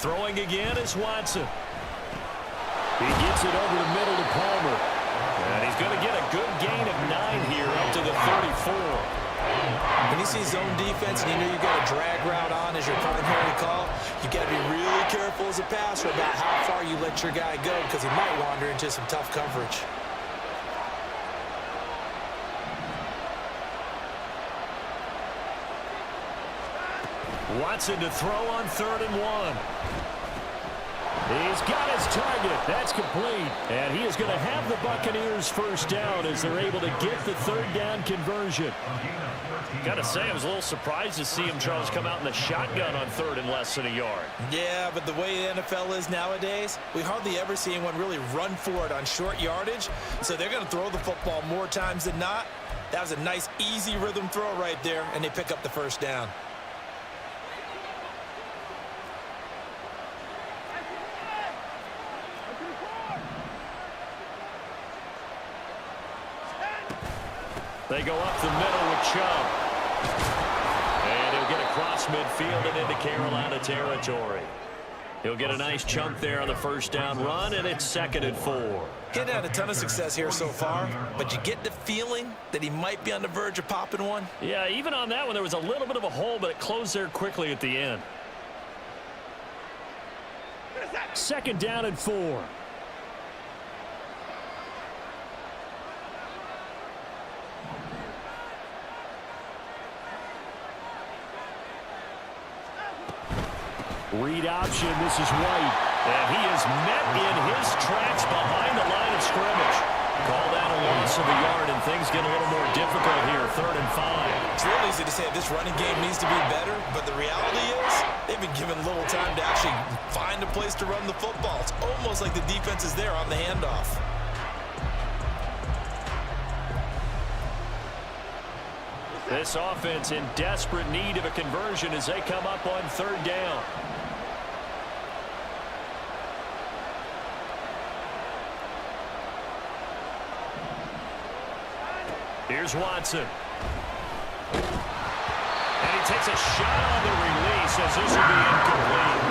Throwing again is Watson. He gets it over the middle to Palmer. And he's going to get a good gain of 9 here up to the 34. When you see zone defense and you know you got a drag route on as your primary call, you got to be really careful as a passer about how far you let your guy go because he might wander into some tough coverage. Watson to throw on 3rd and 1. He's got his target. That's complete. And he is going to have the Buccaneers first down as they're able to get the 3rd down conversion. Got to say, I was a little surprised to see him, Charles, come out in the shotgun on 3rd and less than a yard. Yeah, but the way the NFL is nowadays, we hardly ever see anyone really run for it on short yardage. So they're going to throw the football more times than not. That was a nice, easy rhythm throw right there, and they pick up the first down. They go up the middle with Chubb. And he'll get across midfield and into Carolina territory. He'll get a nice chunk there on the first down run, and it's 2nd and 4. He's had a ton of success here so far, but you get the feeling that he might be on the verge of popping one. Yeah, even on that one, there was a little bit of a hole, but it closed there quickly at the end. 2nd down and 4. Read option, this is White. And he is met in his tracks behind the line of scrimmage. Call that a loss of a yard, and things get a little more difficult here, 3rd and 5. It's real easy to say this running game needs to be better, but the reality is they've been given little time to actually find a place to run the football. It's almost like the defense is there on the handoff. This offense in desperate need of a conversion as they come up on 3rd down. Here's Watson. And he takes a shot on the release as this will be incomplete.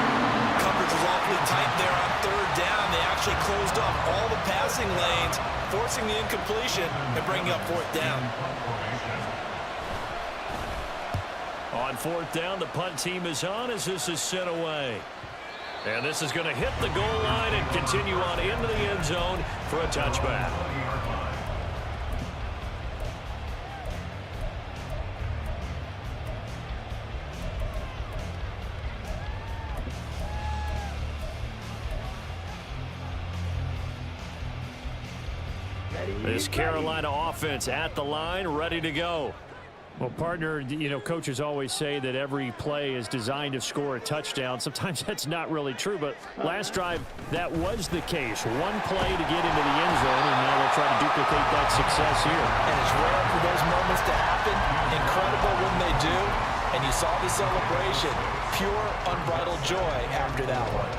Coverage was awfully tight there on 3rd down. They actually closed off all the passing lanes, forcing the incompletion and bringing up 4th down. On 4th down, the punt team is on as this is sent away. And this is going to hit the goal line and continue on into the end zone for a touchback. This Carolina offense at the line, ready to go. Well, partner, you know, coaches always say that every play is designed to score a touchdown. Sometimes that's not really true, but last drive, that was the case. One play to get into the end zone, and now they'll try to duplicate that success here. And it's rare for those moments to happen. Incredible when they do. And you saw the celebration. Pure, unbridled joy after that one.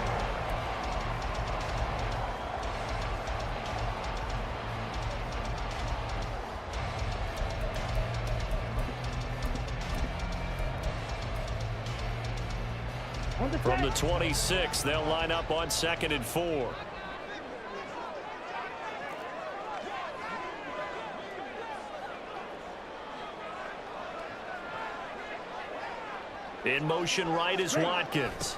From the 26, they'll line up on 2nd and 4. In motion right is Watkins.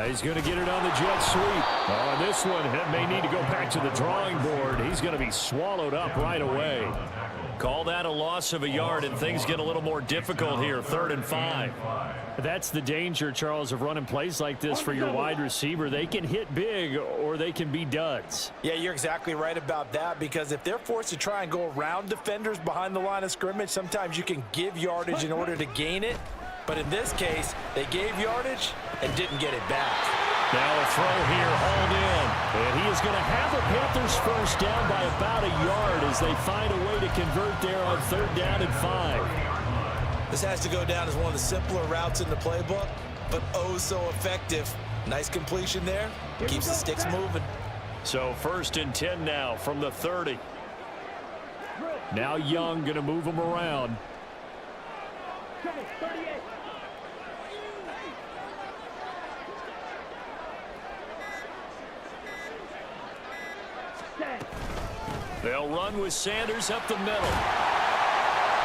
He's going to get it on the jet sweep. On this one, he may need to go back to the drawing board. He's going to be swallowed up right away. Call that a loss of a yard, and things get a little more difficult here. 3rd and 5. That's the danger, Charles, of running plays like this for your wide receiver. They can hit big, or they can be duds. Yeah, you're exactly right about that, because if they're forced to try and go around defenders behind the line of scrimmage, sometimes you can give yardage in order to gain it. But in this case, they gave yardage and didn't get it back. Now a throw here, hauled in. And he is going to have the Panthers first down by about a yard as they find a way to convert there on 3rd down and 5. This has to go down as one of the simpler routes in the playbook, but oh so effective. Nice completion there. Keeps the sticks moving. So 1st and 10 now from the 30. Now Young going to move him around. 38. They'll run with Sanders up the middle.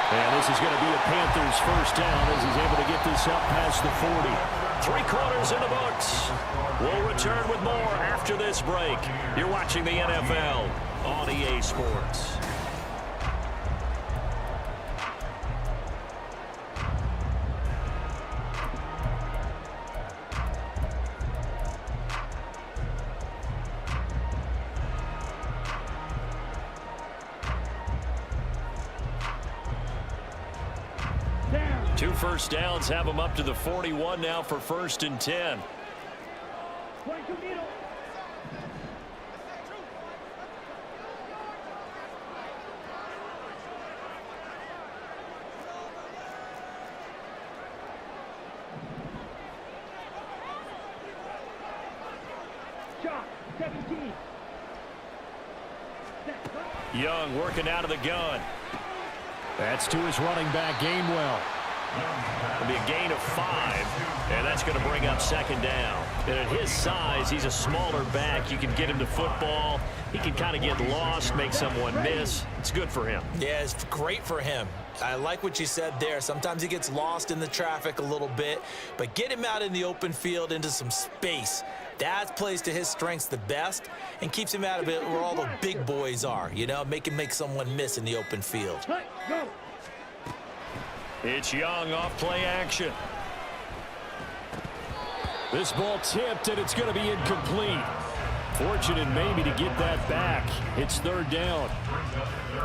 And this is going to be a Panthers first down as he's able to get this up past the 40. 3/4 in the books. We'll return with more after this break. You're watching the NFL on EA Sports. Two first downs have them up to the 41 now for 1st and 10. Young working out of the gun. That's to his running back, Gainwell. It'll be a gain of 5, and that's going to bring up 2nd down. And at his size, he's a smaller back. You can get him to football. He can kind of get lost, make someone miss. It's good for him. Yeah, it's great for him. I like what you said there. Sometimes he gets lost in the traffic a little bit, but get him out in the open field into some space. That plays to his strengths the best and keeps him out of it where all the big boys are, you know, make someone miss in the open field. It's Young off play action. This ball tipped, and it's going to be incomplete. Fortunate maybe to get that back. It's 3rd down.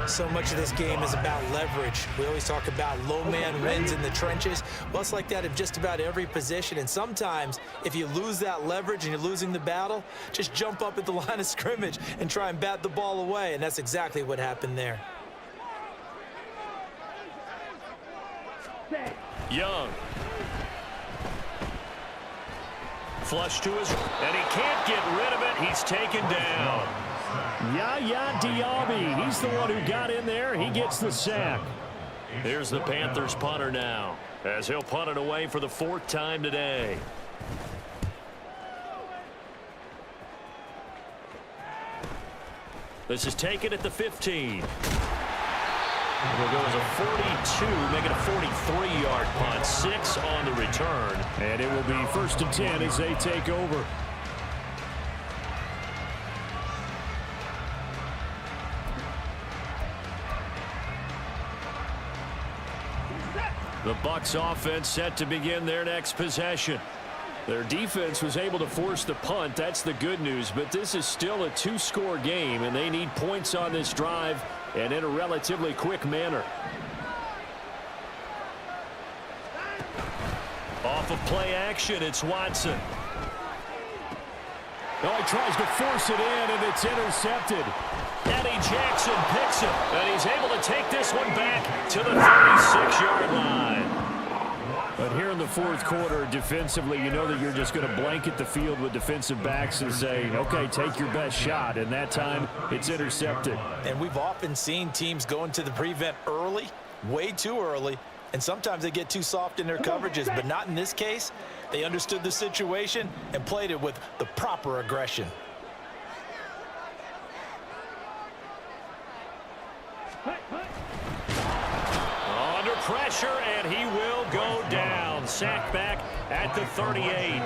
So much of this game is about leverage. We always talk about low man wins in the trenches. Well, it's like that in just about every position. And sometimes, if you lose that leverage and you're losing the battle, just jump up at the line of scrimmage and try and bat the ball away. And that's exactly what happened there. Young. Flush to his, and he can't get rid of it. He's taken down. Yaya Diaby, he's the one who got in there. He gets the sack. Here's the Panthers punter now, as he'll punt it away for the 4th time today. This is taken at the 15. It'll go as a 42, make it a 43-yard punt. 6 on the return. And it will be 1st and 10 as they take over. The Bucs offense set to begin their next possession. Their defense was able to force the punt. That's the good news. But this is still a 2-score game, and they need points on this drive and in a relatively quick manner. off of play action. It's Watson. Oh, he tries to force it in, and it's intercepted. Eddie Jackson picks him, and he's able to take this one back to the 36-yard line. But here in the fourth quarter, defensively, you know that you're just going to blanket the field with defensive backs and say, okay, take your best shot. And that time, it's intercepted. And we've often seen teams go into the prevent early, way too early, and sometimes they get too soft in their coverages, but not in this case. They understood the situation and played it with the proper aggression. Under pressure, and he will go down. Sacked back at the 38.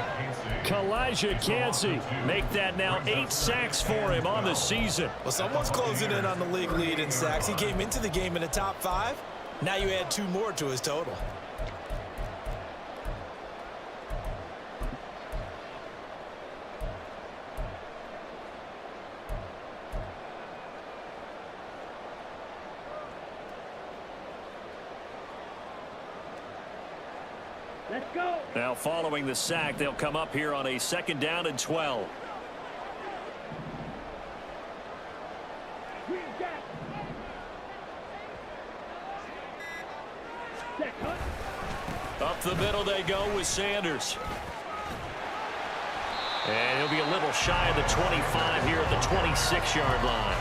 Kalijah Kancey. Make that now 8 sacks for him on the season. Well, someone's closing in on the league lead in sacks. He came into the game in the top 5. Now you add 2 more to his total. Let's go. Now following the sack, they'll come up here on a 2nd down and 12. Up the middle they go with Sanders. And he'll be a little shy of the 25 here at the 26-yard line.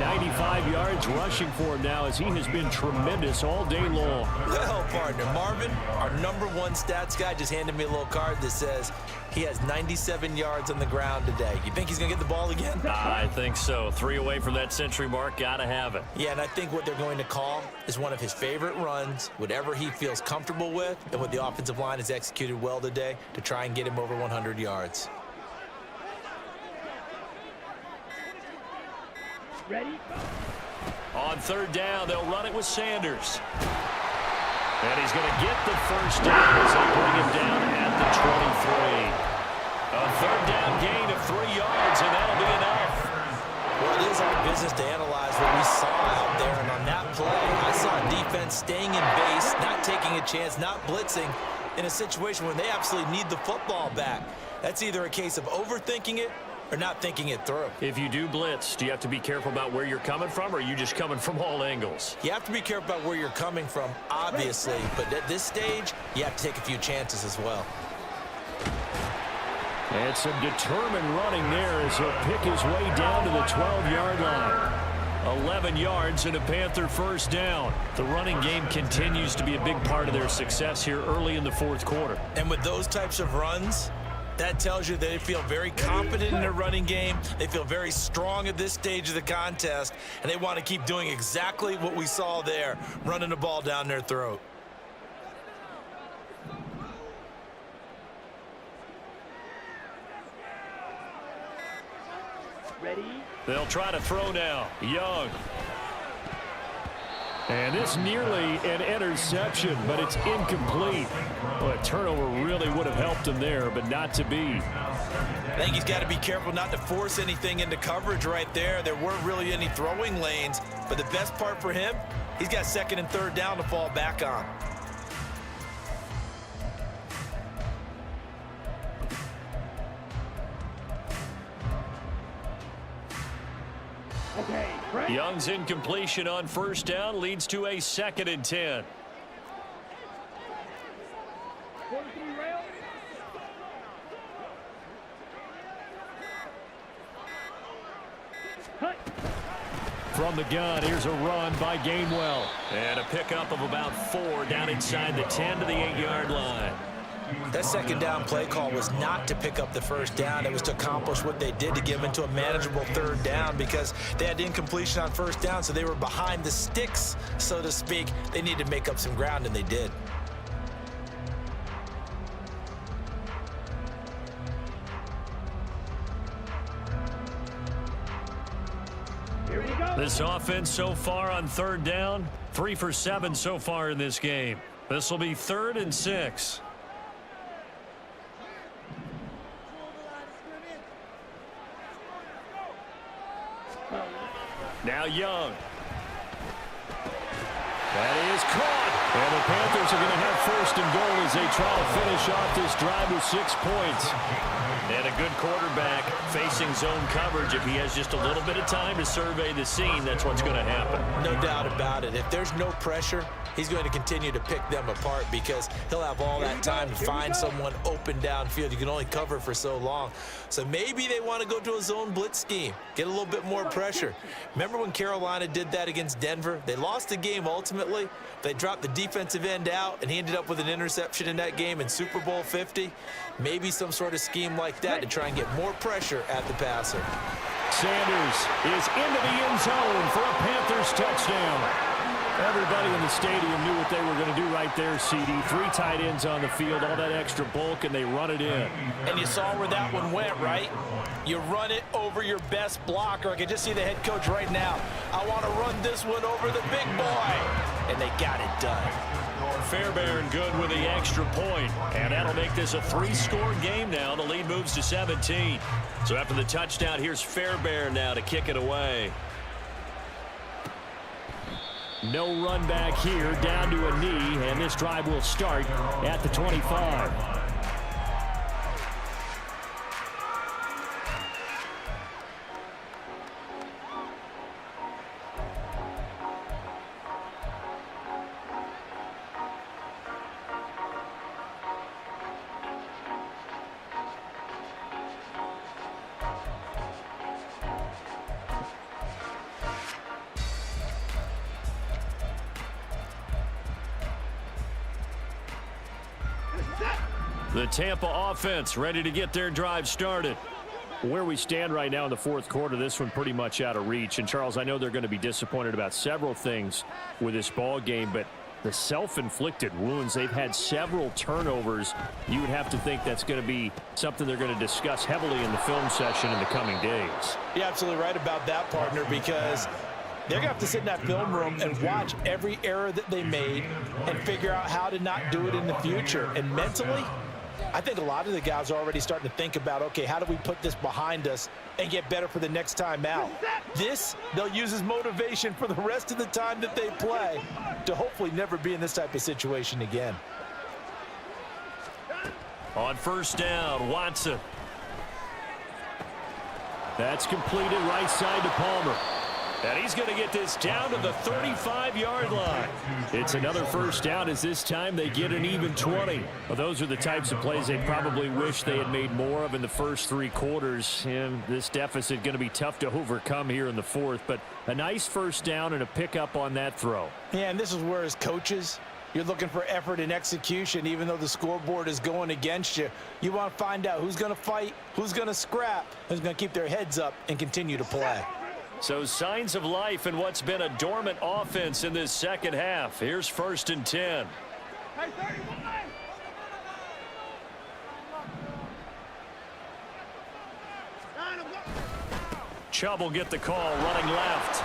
95 yards rushing for him now as he has been tremendous all day long. Well, partner, Marvin, our #1 stats guy, just handed me a little card that says he has 97 yards on the ground today. You think he's going to get the ball again? I think so. 3 away from that century mark. Got to have it. Yeah, and I think what they're going to call is one of his favorite runs, whatever he feels comfortable with, and what the offensive line has executed well today to try and get him over 100 yards. Ready? On 3rd down, they'll run it with Sanders. And he's going to get the first down as they bring him down at the 23. A 3rd down gain of 3 yards, and that'll be enough. Well, it is our business to analyze what we saw out there, and on that play, I saw a defense staying in base, not taking a chance, not blitzing, in a situation where they absolutely need the football back. That's either a case of overthinking it or not thinking it through. If you do blitz, do you have to be careful about where you're coming from, or are you just coming from all angles? You have to be careful about where you're coming from, obviously, but at this stage, you have to take a few chances as well. And some determined running there as he'll pick his way down to the 12-yard line. 11 yards and a Panther first down. The running game continues to be a big part of their success here early in the fourth quarter. And with those types of runs, that tells you they feel very confident in their running game. They feel very strong at this stage of the contest, and they want to keep doing exactly what we saw there, running the ball down their throat. Ready? They'll try to throw now. Young. And this nearly an interception, but it's incomplete. Well, a turnover really would have helped him there, but not to be. I think he's got to be careful not to force anything into coverage right there. There weren't really any throwing lanes, but the best part for him, he's got 2nd and 3rd down to fall back on. Okay, right. Young's incompletion on 1st down leads to a 2nd and 10. From the gun, here's a run by Gainwell. And a pickup of about 4 down inside the 10 to the 8-yard line. That 2nd down play call was not to pick up the 1st down. It was to accomplish what they did to get them into a manageable 3rd down because they had incompletion on 1st down, so they were behind the sticks, so to speak. They needed to make up some ground, and they did. Here we go. This offense so far on 3rd down, 3 for 7 so far in this game. This will be 3rd and 6. Now Young. That is caught. And the Panthers are going to have first and goal as they try to finish off this drive with 6 points. And a good quarterback facing zone coverage. If he has just a little bit of time to survey the scene, that's what's going to happen. No doubt about it. If there's no pressure, he's going to continue to pick them apart because he'll have all that time to find someone open downfield. You can only cover for so long. So maybe they want to go to a zone blitz scheme, get a little bit more pressure. Remember when Carolina did that against Denver? They lost the game ultimately. They dropped the defensive end out, and he ended up with an interception in that game in Super Bowl 50. Maybe some sort of scheme like that to try and get more pressure at the passer. Sanders is into the end zone for a Panthers touchdown. Everybody in the stadium knew what they were going to do right there, CD. 3 tight ends on the field, all that extra bulk, and they run it in. And you saw where that one went, right? You run it over your best blocker. I can just see the head coach right now. I want to run this one over the big boy. And they got it done. Fairbairn good with the extra point. And that'll make this a 3-score game now. The lead moves to 17. So after the touchdown, here's Fairbairn now to kick it away. No run back here, down to a knee, and this drive will start at the 25. The Tampa offense ready to get their drive started. Where we stand right now in the 4th quarter, this one pretty much out of reach. And, Charles, I know they're going to be disappointed about several things with this ball game, but the self-inflicted wounds, they've had several turnovers. You would have to think that's going to be something they're going to discuss heavily in the film session in the coming days. You're absolutely right about that, partner, because they're going to have to sit in that film room and watch every error that they made and figure out how to not do it in the future. And mentally, I think a lot of the guys are already starting to think about, okay, how do we put this behind us and get better for the next time out? This, they'll use as motivation for the rest of the time that they play to hopefully never be in this type of situation again. On first down, Watson. That's completed right side to Palmer. And he's going to get this down to the 35-yard line. It's another first down as this time they get an even 20. Well, those are the types of plays they probably wish they had made more of in the first 3 quarters. And this deficit going to be tough to overcome here in the 4th. But a nice first down and a pickup on that throw. Yeah, and this is where as coaches, you're looking for effort and execution. Even though the scoreboard is going against you, you want to find out who's going to fight, who's going to scrap, who's going to keep their heads up and continue to play. So signs of life in what's been a dormant offense in this second half. Here's 1st and 10. Chubb will get the call running left.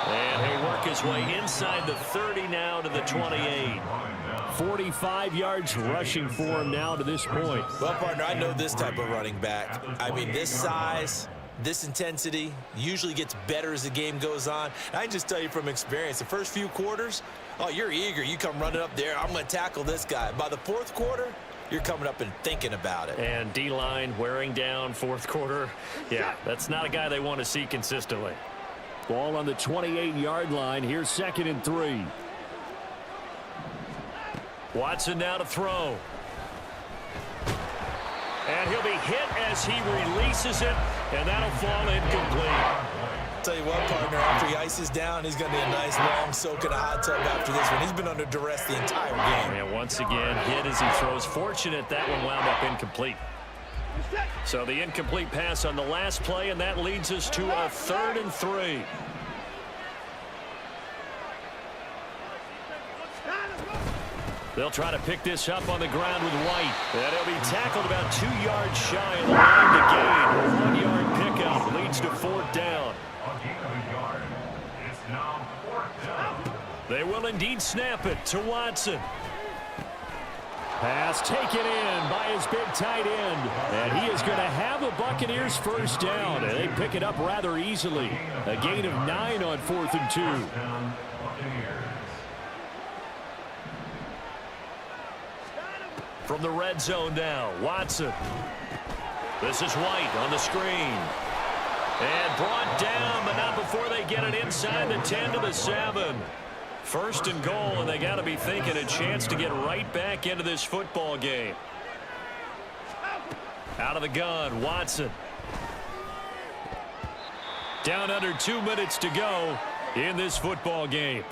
And he'll work his way inside the 30 now to the 28. 45 yards rushing for him now to this point. Well, partner, I know this type of running back. I mean, this size, this intensity usually gets better as the game goes on. And I can just tell you from experience, the first few quarters, oh, you're eager. You come running up there, I'm going to tackle this guy. By the 4th quarter, you're coming up and thinking about it. And D-line wearing down 4th quarter. Yeah, that's not a guy they want to see consistently. Ball on the 28-yard line. Here's 2nd and 3. Watson now to throw. And he'll be hit as he releases it, and that'll fall incomplete. Tell you what, partner, after he ices down, he's going to be a nice long soak in a hot tub after this one. He's been under duress the entire game. And once again, hit as he throws. Fortunate that one wound up incomplete. So the incomplete pass on the last play, and that leads us to a 3rd and 3. They'll try to pick this up on the ground with White. And he'll be tackled about 2 yards shy of the line to gain. A 1-yard pickup leads to 4th down. They will indeed snap it to Watson. Pass taken in by his big tight end. And he is going to have a Buccaneers first down. And they pick it up rather easily. A gain of 9 on 4th and 2. From the red zone now, Watson. This is White on the screen. And brought down, but not before they get it inside the 10 to the 7. First and goal, and they got to be thinking a chance to get right back into this football game. Out of the gun, Watson. Down under 2 minutes to go in this football game.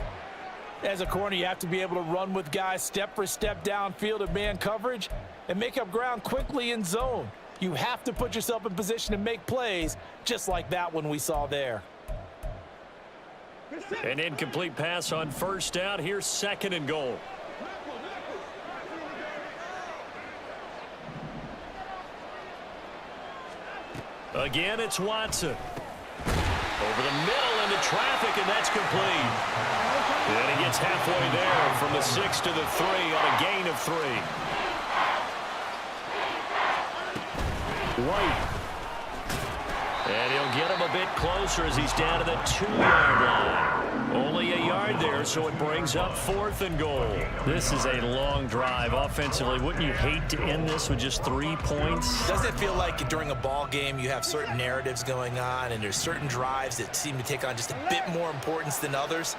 As a corner, you have to be able to run with guys step for step downfield of man coverage and make up ground quickly in zone. You have to put yourself in position to make plays just like that one we saw there. An incomplete pass on first down. Here's second and goal. Again, it's Watson. Over the middle into traffic, and that's complete. And he gets halfway there from the 6 to the 3 on a gain of 3. White. And he'll get him a bit closer as he's down to the 2-yard line. Only a yard there, so it brings up 4th and goal. This is a long drive offensively. Wouldn't you hate to end this with just 3 points? Doesn't it feel like during a ball game you have certain narratives going on and there's certain drives that seem to take on just a bit more importance than others?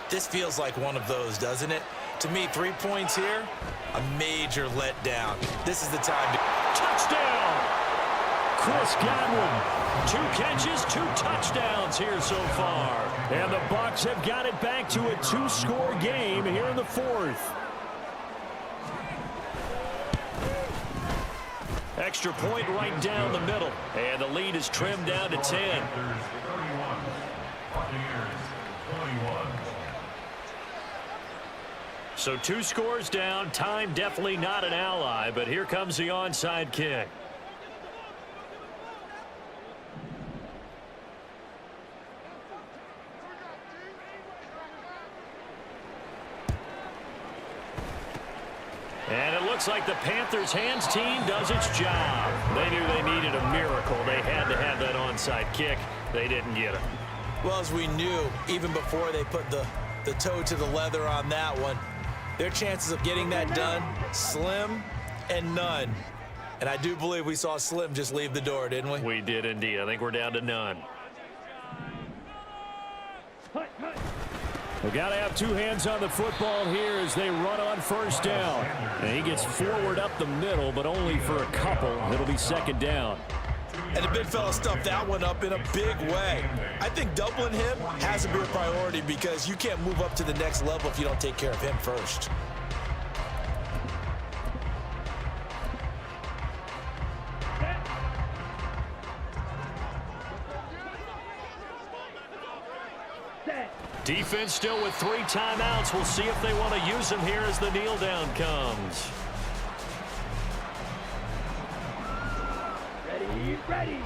This feels like one of those, doesn't it? To me, 3 points here, a major letdown. This is the time to... Touchdown! Chris Godwin. 2 catches, 2 touchdowns here so far. And the Bucs have got it back to a 2-score game here in the 4th. Extra point right down the middle. And the lead is trimmed down to 10. Panthers 31, Buccaneers 21. So 2 scores down. Time definitely not an ally, but here comes the onside kick. And it looks like the Panthers hands team does its job. They knew they needed a miracle. They had to have that onside kick. They didn't get it. Well, as we knew, even before they put the toe to the leather on that one, their chances of getting that done, slim and none. And I do believe we saw Slim just leave the door, didn't we? We did indeed. I think we're down to none. They got to have 2 hands on the football here as they run on first down. And he gets forward up the middle, but only for a couple. It'll be second down. And the big fella stuffed that one up in a big way. I think doubling him has to be a priority because you can't move up to the next level if you don't take care of him first. Defense still with 3 timeouts. We'll see if they want to use them here as the kneel down comes. Ready.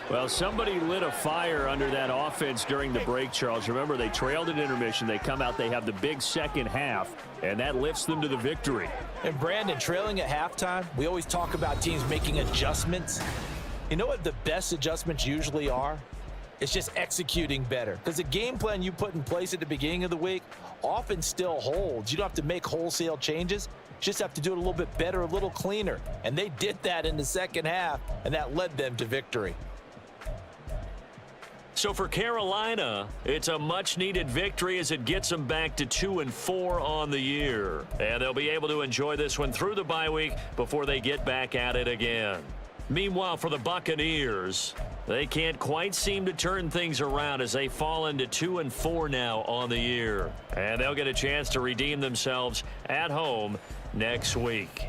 Well, somebody lit a fire under that offense during the break, Charles. Remember, they trailed at intermission. They come out, they have the big second half, and that lifts them to the victory. And Brandon, trailing at halftime, we always talk about teams making adjustments. You know what the best adjustments usually are? It's just executing better. Because the game plan you put in place at the beginning of the week often still holds. You don't have to make wholesale changes. You just have to do it a little bit better, a little cleaner. And they did that in the second half, and that led them to victory. So for Carolina, it's a much-needed victory as it gets them back to 2-4 on the year. And they'll be able to enjoy this one through the bye week before they get back at it again. Meanwhile, for the Buccaneers, they can't quite seem to turn things around as they fall into 2-4 now on the year. And they'll get a chance to redeem themselves at home next week.